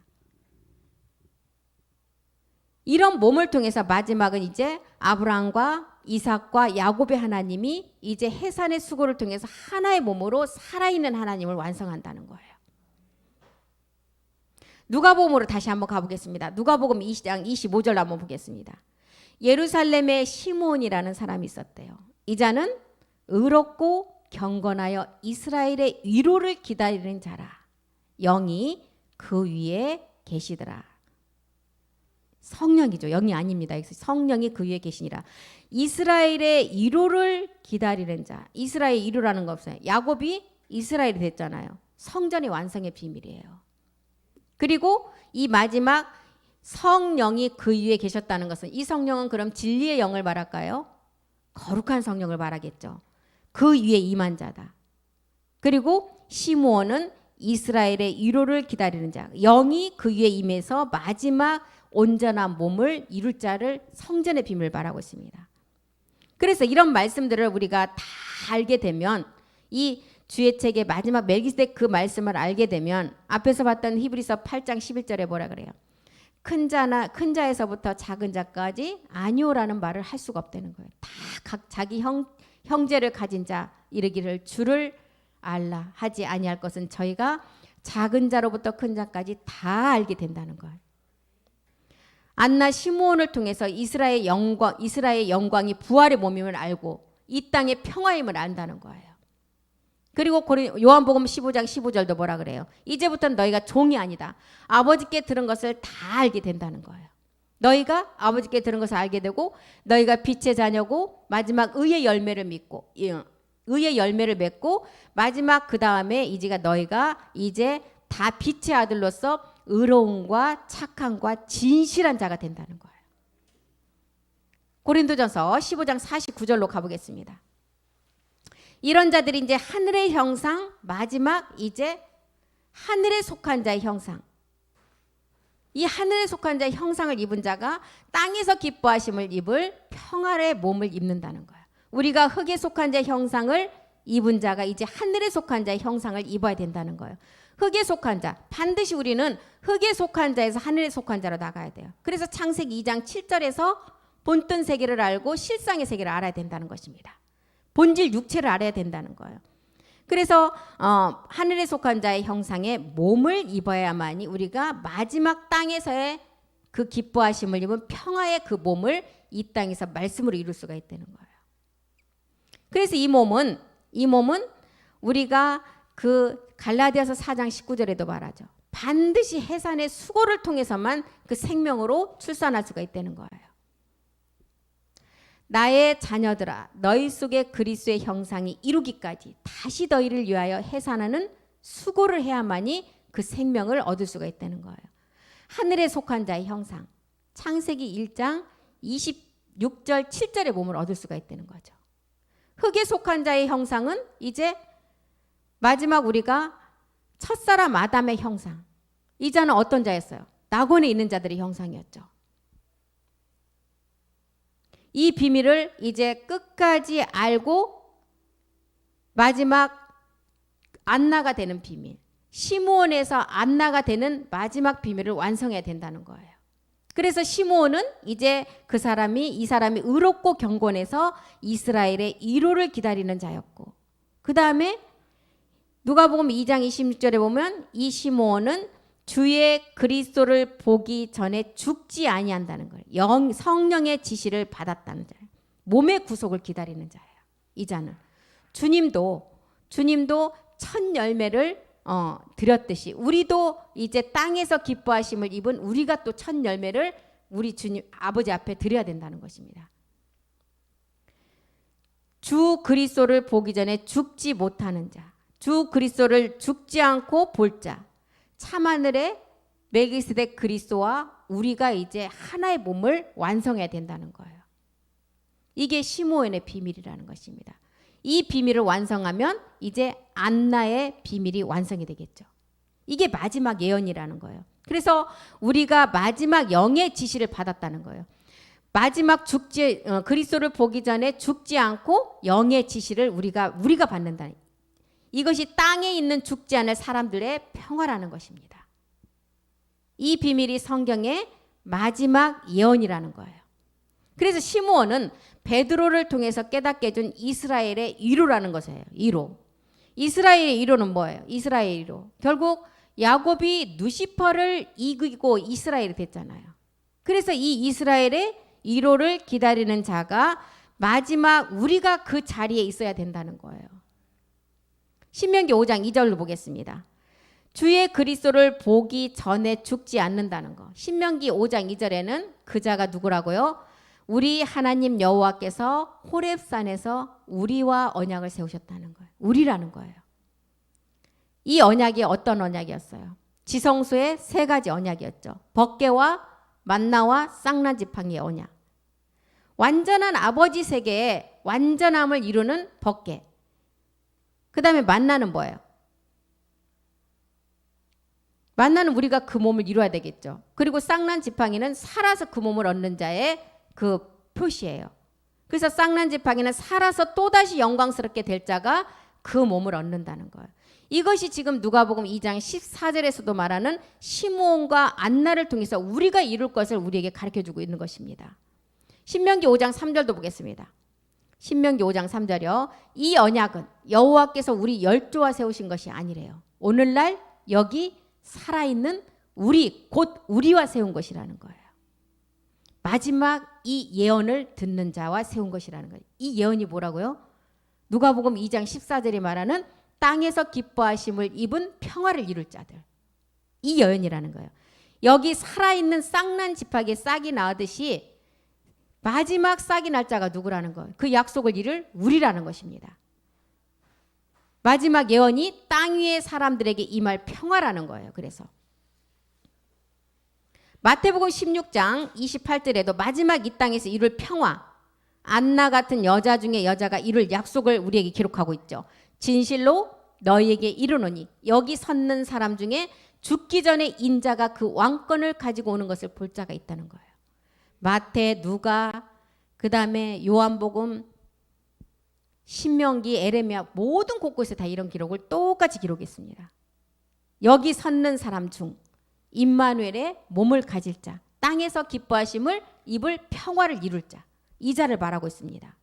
이런 몸을 통해서 마지막은 이제 아브라함과 이삭과 야곱의 하나님이 이제 해산의 수고를 통해서 하나의 몸으로 살아있는 하나님을 완성한다는 거예요. 누가복음으로 다시 한번 가보겠습니다. 누가복음 20장 25절 한번 보겠습니다. 예루살렘에 시므온이라는 사람이 있었대요. 이 자는 의롭고 경건하여 이스라엘의 위로를 기다리는 자라. 영이 그 위에 계시더라. 성령이죠. 영이 아닙니다. 성령이 그 위에 계시니라. 이스라엘의 위로를 기다리는 자. 이스라엘의 위로라는 거 없어요. 야곱이 이스라엘이 됐잖아요. 성전의 완성의 비밀이에요. 그리고 이 마지막 성령이 그 위에 계셨다는 것은 이 성령은 그럼 진리의 영을 말할까요? 거룩한 성령을 말하겠죠. 그 위에 임한 자다. 그리고 시므온은 이스라엘의 위로를 기다리는 자. 영이 그 위에 임해서 마지막 온전한 몸을 이룰 자를 성전의 비밀을 말하고 있습니다. 그래서 이런 말씀들을 우리가 다 알게 되면 이 주의 책의 마지막 멜기세덱 그 말씀을 알게 되면 앞에서 봤던 히브리서 8장 11절에 뭐라 그래요? 큰 자에서부터 작은 자까지 아니오라는 말을 할 수가 없다는 거예요. 다 각 자기 형제를 가진 자 이르기를 주를 알라 하지 아니할 것은 저희가 작은 자로부터 큰 자까지 다 알게 된다는 거예요. 안나 시므온을 통해서 이스라엘의 영광이 부활의 몸임을 알고 이 땅의 평화임을 안다는 거예요. 그리고 요한복음 15장 15절도 뭐라 그래요? 이제부터는 너희가 종이 아니다. 아버지께 들은 것을 다 알게 된다는 거예요. 너희가 아버지께 들은 것을 알게 되고 너희가 빛의 자녀고 마지막 의의 열매를 믿고 의의 열매를 맺고 마지막 그 다음에 이제가 너희가 이제 다 빛의 아들로서 의로움과 착함과 진실한 자가 된다는 거예요. 고린도전서 15장 49절로 가보겠습니다. 이런 자들이 이제 하늘의 형상, 마지막 이제 하늘에 속한 자의 형상. 이 하늘에 속한 자의 형상을 입은 자가 땅에서 기뻐하심을 입을 평화의 몸을 입는다는 거예요. 우리가 흙에 속한 자의 형상을 입은 자가 이제 하늘에 속한 자의 형상을 입어야 된다는 거예요. 흙에 속한 자, 반드시 우리는 흙에 속한 자에서 하늘에 속한 자로 나가야 돼요. 그래서 창세기 2장 7절에서 본뜬 세계를 알고 실상의 세계를 알아야 된다는 것입니다. 본질 육체를 알아야 된다는 거예요. 그래서 하늘에 속한 자의 형상의 몸을 입어야만이 우리가 마지막 땅에서의 그 기뻐하심을 입은 평화의 그 몸을 이 땅에서 말씀으로 이룰 수가 있다는 거예요. 그래서 이 몸은 우리가 그 갈라디아서 4장 19절에도 말하죠. 반드시 해산의 수고를 통해서만 그 생명으로 출산할 수가 있다는 거예요. 나의 자녀들아 너희 속에 그리스도의 형상이 이루기까지 다시 너희를 위하여 해산하는 수고를 해야만이 그 생명을 얻을 수가 있다는 거예요. 하늘에 속한 자의 형상. 창세기 1장 26절 7절의 몸을 얻을 수가 있다는 거죠. 흙에 속한 자의 형상은 이제 마지막 우리가 첫사람 아담의 형상. 이 자는 어떤 자였어요? 낙원에 있는 자들의 형상이었죠. 이 비밀을 이제 끝까지 알고 마지막 안나가 되는 비밀, 시므온에서 안나가 되는 마지막 비밀을 완성해야 된다는 거예요. 그래서 시므온은 이제 이 사람이 의롭고 경건해서 이스라엘의 1호를 기다리는 자였고, 그 다음에 누가복음 2장 26절에 보면 이 시므온은 주의 그리스도를 보기 전에 죽지 아니한다는 거예요. 성령의 지시를 받았다는 자예요. 몸의 구속을 기다리는 자예요. 이 자는 주님도 첫 열매를 드렸듯이 우리도 이제 땅에서 기뻐하심을 입은 우리가 또 첫 열매를 우리 주님 아버지 앞에 드려야 된다는 것입니다. 주 그리스도를 보기 전에 죽지 못하는 자, 주 그리스도를 죽지 않고 볼 자, 참하늘의 멜기세덱 그리스도와 우리가 이제 하나의 몸을 완성해야 된다는 거예요. 이게 시므온의 비밀이라는 것입니다. 이 비밀을 완성하면 이제 안나의 비밀이 완성이 되겠죠. 이게 마지막 예언이라는 거예요. 그래서 우리가 마지막 영의 지시를 받았다는 거예요. 마지막 그리스도를 보기 전에 죽지 않고 영의 지시를 우리가 받는다. 이것이 땅에 있는 죽지 않을 사람들의 평화라는 것입니다. 이 비밀이 성경의 마지막 예언이라는 거예요. 그래서 시므온은 베드로를 통해서 깨닫게 해준 이스라엘의 1호라는 것이에요. 1호. 이스라엘의 1호는 뭐예요? 이스라엘 1호. 결국 야곱이 누시퍼를 이기고 이스라엘이 됐잖아요. 그래서 이 이스라엘의 1호를 기다리는 자가 마지막 우리가 그 자리에 있어야 된다는 거예요. 신명기 5장 2절로 보겠습니다. 주의 그리스도를 보기 전에 죽지 않는다는 거. 신명기 5장 2절에는 그 자가 누구라고요? 우리 하나님 여호와께서 호렙산에서 우리와 언약을 세우셨다는 거예요. 우리라는 거예요. 이 언약이 어떤 언약이었어요? 지성소의 3가지 언약이었죠. 법궤와 만나와 쌍난지팡이의 언약. 완전한 아버지 세계의 완전함을 이루는 법궤. 그 다음에 만나는 뭐예요? 만나는 우리가 그 몸을 이루어야 되겠죠. 그리고 쌍난지팡이는 살아서 그 몸을 얻는 자의 그 표시예요. 그래서 쌍난지팡이는 살아서 또다시 영광스럽게 될 자가 그 몸을 얻는다는 거예요. 이것이 지금 누가복음 2장 14절에서도 말하는 시므온과 안나를 통해서 우리가 이룰 것을 우리에게 가르쳐주고 있는 것입니다. 신명기 5장 3절도 보겠습니다. 신명기 5장 3절이요. 이 언약은 여호와께서 우리 열조와 세우신 것이 아니래요. 오늘날 여기 살아있는 우리, 곧 우리와 세운 것이라는 거예요. 마지막 이 예언을 듣는 자와 세운 것이라는 거예요. 이 예언이 뭐라고요? 누가복음 2장 14절이 말하는 땅에서 기뻐하심을 입은 평화를 이룰 자들. 이 예언이라는 거예요. 여기 살아있는 쌍난지팡이에 싹이 나듯이 마지막 싹이 날 자가 누구라는 거예요? 그 약속을 이룰 우리라는 것입니다. 마지막 예언이 땅 위의 사람들에게 임할 평화라는 거예요. 그래서 마태복음 16장 28절에도 마지막 이 땅에서 이룰 평화, 안나 같은 여자 중에 여자가 이룰 약속을 우리에게 기록하고 있죠. 진실로 너희에게 이르노니 여기 섰는 사람 중에 죽기 전에 인자가 그 왕권을 가지고 오는 것을 볼 자가 있다는 거예요. 마태, 누가, 그 다음에 요한복음, 신명기, 에레미야 모든 곳곳에 다 이런 기록을 똑같이 기록했습니다. 여기 섰는 사람 중 임마누엘의 몸을 가질 자, 땅에서 기뻐하심을 입을 평화를 이룰 자, 이 자를 말하고 있습니다.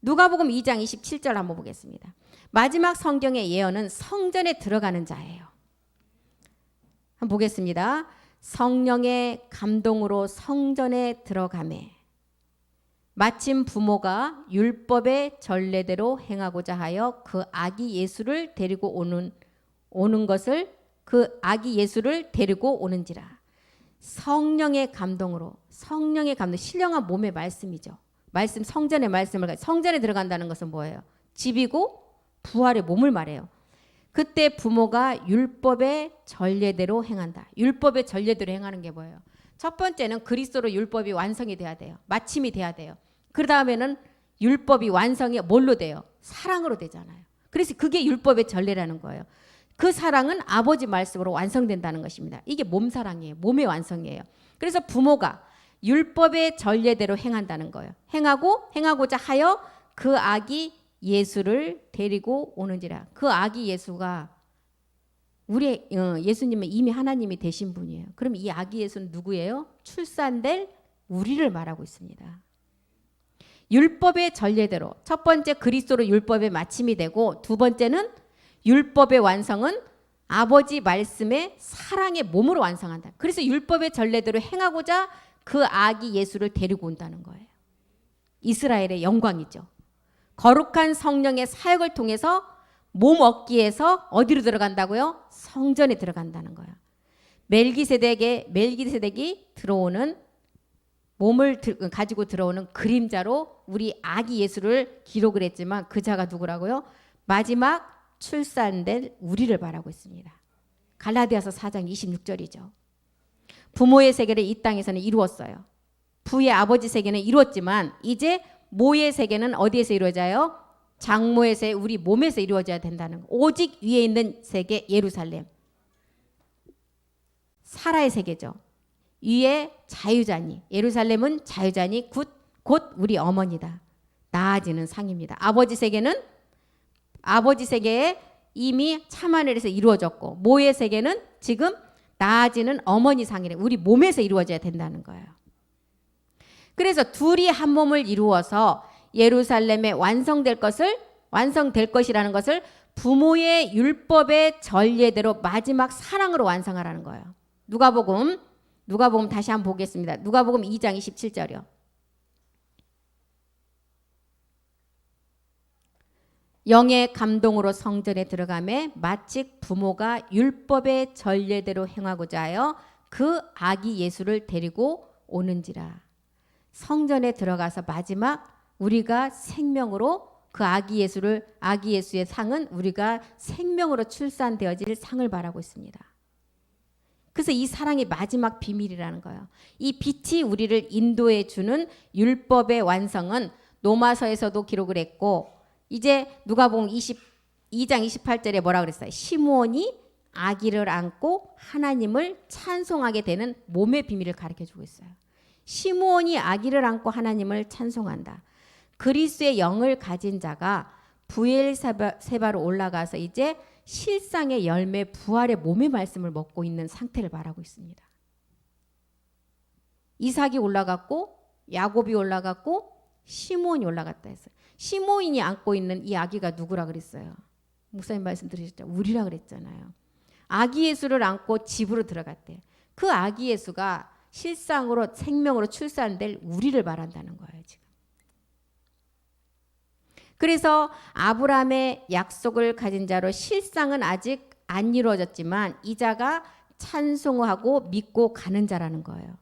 누가복음 2장 27절 한번 보겠습니다. 마지막 성경의 예언은 성전에 들어가는 자예요. 한번 보겠습니다. 성령의 감동으로 성전에 들어가매 마침 부모가 율법의 전례대로 행하고자 하여 그 아기 예수를 데리고 오는 것을 그 아기 예수를 데리고 오는지라. 성령의 감동으로, 성령의 감동, 신령한 몸의 말씀이죠. 말씀, 성전의 말씀을, 성전에 들어간다는 것은 뭐예요? 집이고 부활의 몸을 말해요. 그때 부모가 율법의 전례대로 행한다. 율법의 전례대로 행하는 게 뭐예요? 첫 번째는 그리스도로 율법이 완성이 돼야 돼요. 마침이 돼야 돼요. 그 다음에는 율법이 완성이 뭘로 돼요? 사랑으로 되잖아요. 그래서 그게 율법의 전례라는 거예요. 그 사랑은 아버지 말씀으로 완성된다는 것입니다. 이게 몸사랑이에요. 몸의 완성이에요. 그래서 부모가 율법의 전례대로 행한다는 거예요. 행하고자 하여 그 아기 예수를 데리고 오는지라. 그 아기 예수가 우리 예수님은 이미 하나님이 되신 분이에요. 그럼 이 아기 예수는 누구예요? 출산될 우리를 말하고 있습니다. 율법의 전례대로 첫 번째 그리스도로 율법의 마침이 되고 두 번째는 율법의 완성은 아버지 말씀의 사랑의 몸으로 완성한다. 그래서 율법의 전례대로 행하고자 그 아기 예수를 데리고 온다는 거예요. 이스라엘의 영광이죠. 거룩한 성령의 사역을 통해서 몸 얻기에서 어디로 들어간다고요? 성전에 들어간다는 거예요. 멜기세덱이 들어오는 몸을 가지고 들어오는 그림자로 우리 아기 예수를 기록을 했지만 그 자가 누구라고요? 마지막 출산된 우리를 말하고 있습니다. 갈라디아서 4장 26절이죠. 부모의 세계를 이 땅에서는 이루었어요. 부의 아버지 세계는 이루었지만 이제 모의 세계는 어디에서 이루어져요? 장모에서 우리 몸에서 이루어져야 된다는 거. 오직 위에 있는 세계 예루살렘. 사라의 세계죠. 위에 자유자니. 예루살렘은 자유자니 곧 우리 어머니다. 나아지는 상입니다. 아버지 세계는 아버지 세계에 이미 참하늘에서 이루어졌고 모의 세계는 지금 나아지는 어머니 상이래. 우리 몸에서 이루어져야 된다는 거예요. 그래서 둘이 한 몸을 이루어서 예루살렘에 완성될 것이라는 것을 부모의 율법의 전례대로 마지막 사랑으로 완성하라는 거예요. 누가복음 다시 한번 보겠습니다. 누가복음 2장 27절이요. 영의 감동으로 성전에 들어가매 마치 부모가 율법의 전례대로 행하고자 하여 그 아기 예수를 데리고 오는지라. 성전에 들어가서 마지막 우리가 생명으로 그 아기 예수의 상은 우리가 생명으로 출산되어질 상을 말하고 있습니다. 그래서 이 사랑이 마지막 비밀이라는 거예요. 이 빛이 우리를 인도해 주는 율법의 완성은 로마서에서도 기록을 했고 이제 누가복음 22장 28절에 뭐라 그랬어요? 시므온이 아기를 안고 하나님을 찬송하게 되는 몸의 비밀을 가르쳐주고 있어요. 시므온이 아기를 안고 하나님을 찬송한다. 그리스도의 영을 가진 자가 부엘세바로 올라가서 이제 실상의 열매 부활의 몸의 말씀을 먹고 있는 상태를 말하고 있습니다. 이삭이 올라갔고 야곱이 올라갔고 시므온이 올라갔다 했어요. 시므온이 안고 있는 이 아기가 누구라 그랬어요? 목사님 말씀 들으셨죠? 우리라 그랬잖아요. 아기 예수를 안고 집으로 들어갔대요. 그 아기 예수가 실상으로 생명으로 출산될 우리를 말한다는 거예요. 지금. 그래서 아브라함의 약속을 가진 자로 실상은 아직 안 이루어졌지만 이 자가 찬송하고 믿고 가는 자라는 거예요.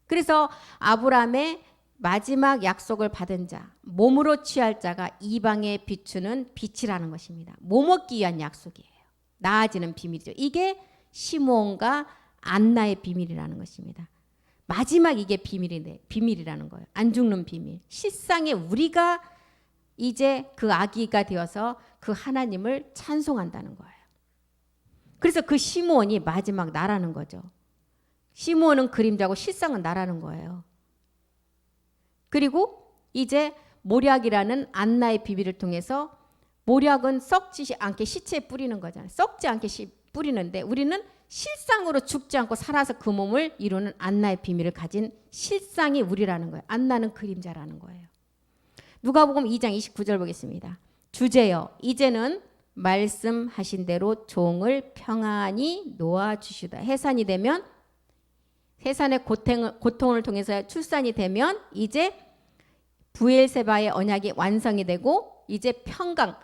그래서 아브라함의 마지막 약속을 받은 자, 몸으로 취할 자가 이방에 비추는 빛이라는 것입니다. 몸 얻기 위한 약속이에요. 나아지는 비밀이죠. 이게 시므온과 안나의 비밀이라는 것입니다. 마지막 이게 비밀이라는 거예요. 안 죽는 비밀. 실상에 우리가 이제 그 아기가 되어서 그 하나님을 찬송한다는 거예요. 그래서 그 시므온이 마지막 나라는 거죠. 시므온은 그림자고 실상은 나라는 거예요. 그리고 이제 모략이라는 안나의 비밀을 통해서 모략은 썩지 않게 시체에 뿌리는 거잖아요. 썩지 않게 뿌리는데 우리는 실상으로 죽지 않고 살아서 그 몸을 이루는 안나의 비밀을 가진 실상이 우리라는 거예요. 안나는 그림자라는 거예요. 누가복음 2장 29절 보겠습니다. 주제여 이제는 말씀하신 대로 종을 평안히 놓아주시다. 해산이 되면 해산의 고통을 통해서 출산이 되면 이제 부엘세바의 언약이 완성이 되고 이제 평강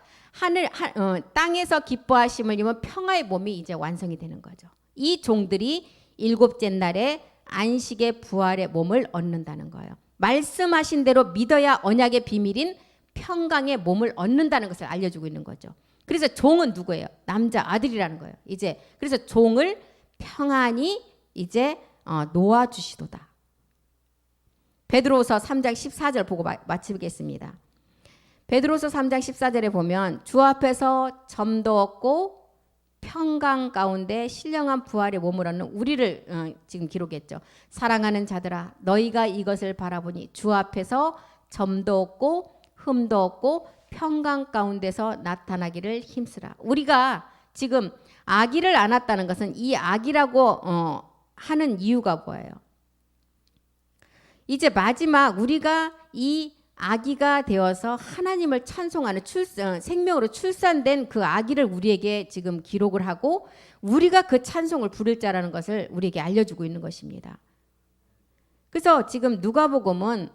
땅에서 기뻐하심을 입은 평화의 몸이 이제 완성이 되는 거죠. 이 종들이 일곱째 날에 안식의 부활의 몸을 얻는다는 거예요. 말씀하신 대로 믿어야 언약의 비밀인 평강의 몸을 얻는다는 것을 알려주고 있는 거죠. 그래서 종은 누구예요? 남자 아들이라는 거예요. 이제 그래서 종을 평안히 이제 놓아 주시도다. 베드로서 3장 14절 보고 마치겠습니다. 베드로서 3장 14절에 보면 주 앞에서 점도 없고 평강 가운데 신령한 부활의 몸을 얻는 우리를 지금 기록했죠. 사랑하는 자들아 너희가 이것을 바라보니 주 앞에서 점도 없고 흠도 없고 평강 가운데서 나타나기를 힘쓰라. 우리가 지금 아기를 안았다는 것은 이 아기라고 하는 이유가 뭐예요? 이제 마지막 우리가 이 아기가 되어서 하나님을 찬송하는 생명으로 출산된 그 아기를 우리에게 지금 기록을 하고 우리가 그 찬송을 부를 자라는 것을 우리에게 알려주고 있는 것입니다. 그래서 지금 누가복음은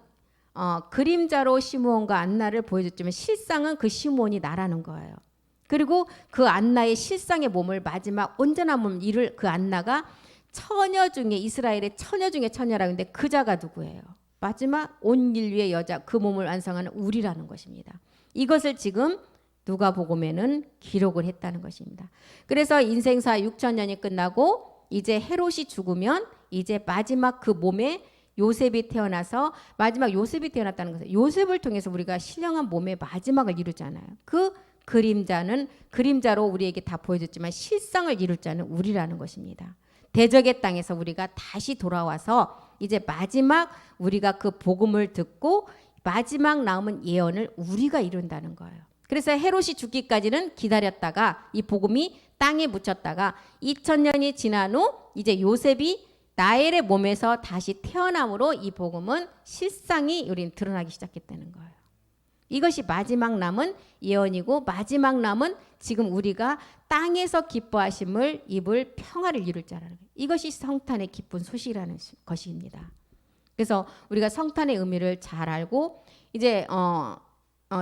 그림자로 시므온과 안나를 보여줬지만 실상은 그 시므온이 나라는 거예요. 그리고 그 안나의 실상의 몸을 마지막 온전한 몸을 이룰 그 안나가 처녀 중에 이스라엘의 처녀 중에 처녀라고 하는데 그 자가 누구예요? 마지막 온 인류의 여자 그 몸을 완성하는 우리라는 것입니다. 이것을 지금 누가복음에는 기록을 했다는 것입니다. 그래서 인생사 6천년이 끝나고 이제 헤롯이 죽으면 이제 마지막 그 몸에 요셉이 태어나서 마지막 요셉이 태어났다는 것은 요셉을 통해서 우리가 신령한 몸의 마지막을 이루잖아요. 그 그림자는 그림자로 우리에게 다 보여줬지만 실상을 이룰 자는 우리라는 것입니다. 대적의 땅에서 우리가 다시 돌아와서 이제 마지막 우리가 그 복음을 듣고 마지막 남은 예언을 우리가 이룬다는 거예요. 그래서 헤롯이 죽기까지는 기다렸다가 이 복음이 땅에 묻혔다가 2000년이 지난 후 이제 요셉이 나엘의 몸에서 다시 태어남으로 이 복음은 실상이 우린 드러나기 시작했다는 거예요. 이것이 마지막 남은 예언이고 마지막 남은 지금 우리가 땅에서 기뻐하심을 입을 평화를 이룰 자라는 거예요. 이것이 성탄의 기쁜 소식이라는 것입니다. 그래서 우리가 성탄의 의미를 잘 알고 이제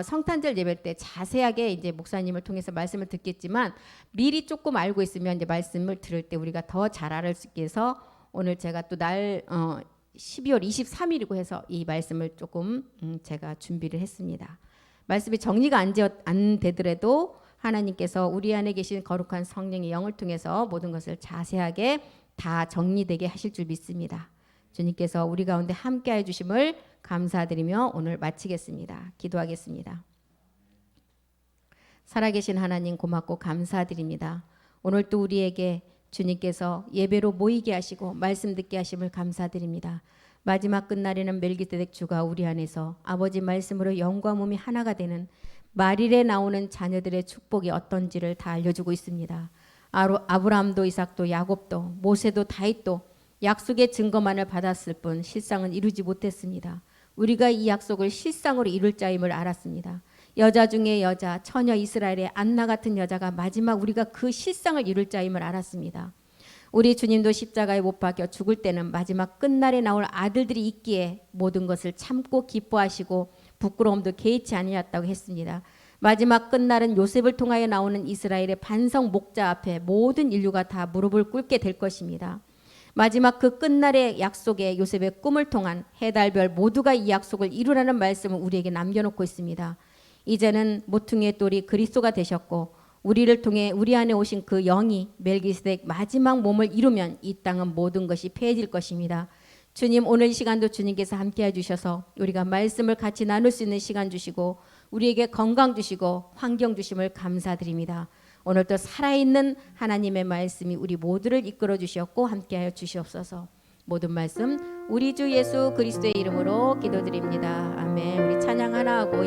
성탄절 예배 때 자세하게 이제 목사님을 통해서 말씀을 듣겠지만 미리 조금 알고 있으면 이제 말씀을 들을 때 우리가 더 잘 알을 수 있게 해서 오늘 제가 또 12월 23일이고 해서 이 말씀을 조금 제가 준비를 했습니다. 말씀이 정리가 안 되더라도 하나님께서 우리 안에 계신 거룩한 성령의 영을 통해서 모든 것을 자세하게 다 정리되게 하실 줄 믿습니다. 주님께서 우리 가운데 함께해 주심을 감사드리며 오늘 마치겠습니다. 기도하겠습니다. 살아계신 하나님 고맙고 감사드립니다. 오늘 또 우리에게 주님께서 예배로 모이게 하시고 말씀 듣게 하심을 감사드립니다. 마지막 끝날에는 멜기세덱 주가 우리 안에서 아버지 말씀으로 영과 몸이 하나가 되는 말일에 나오는 자녀들의 축복이 어떤지를 다 알려주고 있습니다. 아브라함도 이삭도 야곱도 모세도 다윗도 약속의 증거만을 받았을 뿐 실상은 이루지 못했습니다. 우리가 이 약속을 실상으로 이룰 자임을 알았습니다. 여자 중에 여자, 처녀 이스라엘의 안나 같은 여자가 마지막 우리가 그 실상을 이룰 자임을 알았습니다. 우리 주님도 십자가에 못 박혀 죽을 때는 마지막 끝날에 나올 아들들이 있기에 모든 것을 참고 기뻐하시고 부끄러움도 개의치 아니었다고 했습니다. 마지막 끝날은 요셉을 통하여 나오는 이스라엘의 반석 목자 앞에 모든 인류가 다 무릎을 꿇게 될 것입니다. 마지막 그 끝날의 약속에 요셉의 꿈을 통한 해달별 모두가 이 약속을 이루라는 말씀을 우리에게 남겨놓고 있습니다. 이제는 모퉁이의 돌이 그리스도가 되셨고 우리를 통해 우리 안에 오신 그 영이 멜기세덱 마지막 몸을 이루면 이 땅은 모든 것이 폐해질 것입니다. 주님 오늘 이 시간도 주님께서 함께해 주셔서 우리가 말씀을 같이 나눌 수 있는 시간 주시고 우리에게 건강 주시고 환경 주심을 감사드립니다. 오늘도 살아있는 하나님의 말씀이 우리 모두를 이끌어 주셨고 함께하여 주시옵소서. 모든 말씀 우리 주 예수 그리스도의 이름으로 기도드립니다. 아멘. 우리 찬양 하나 하고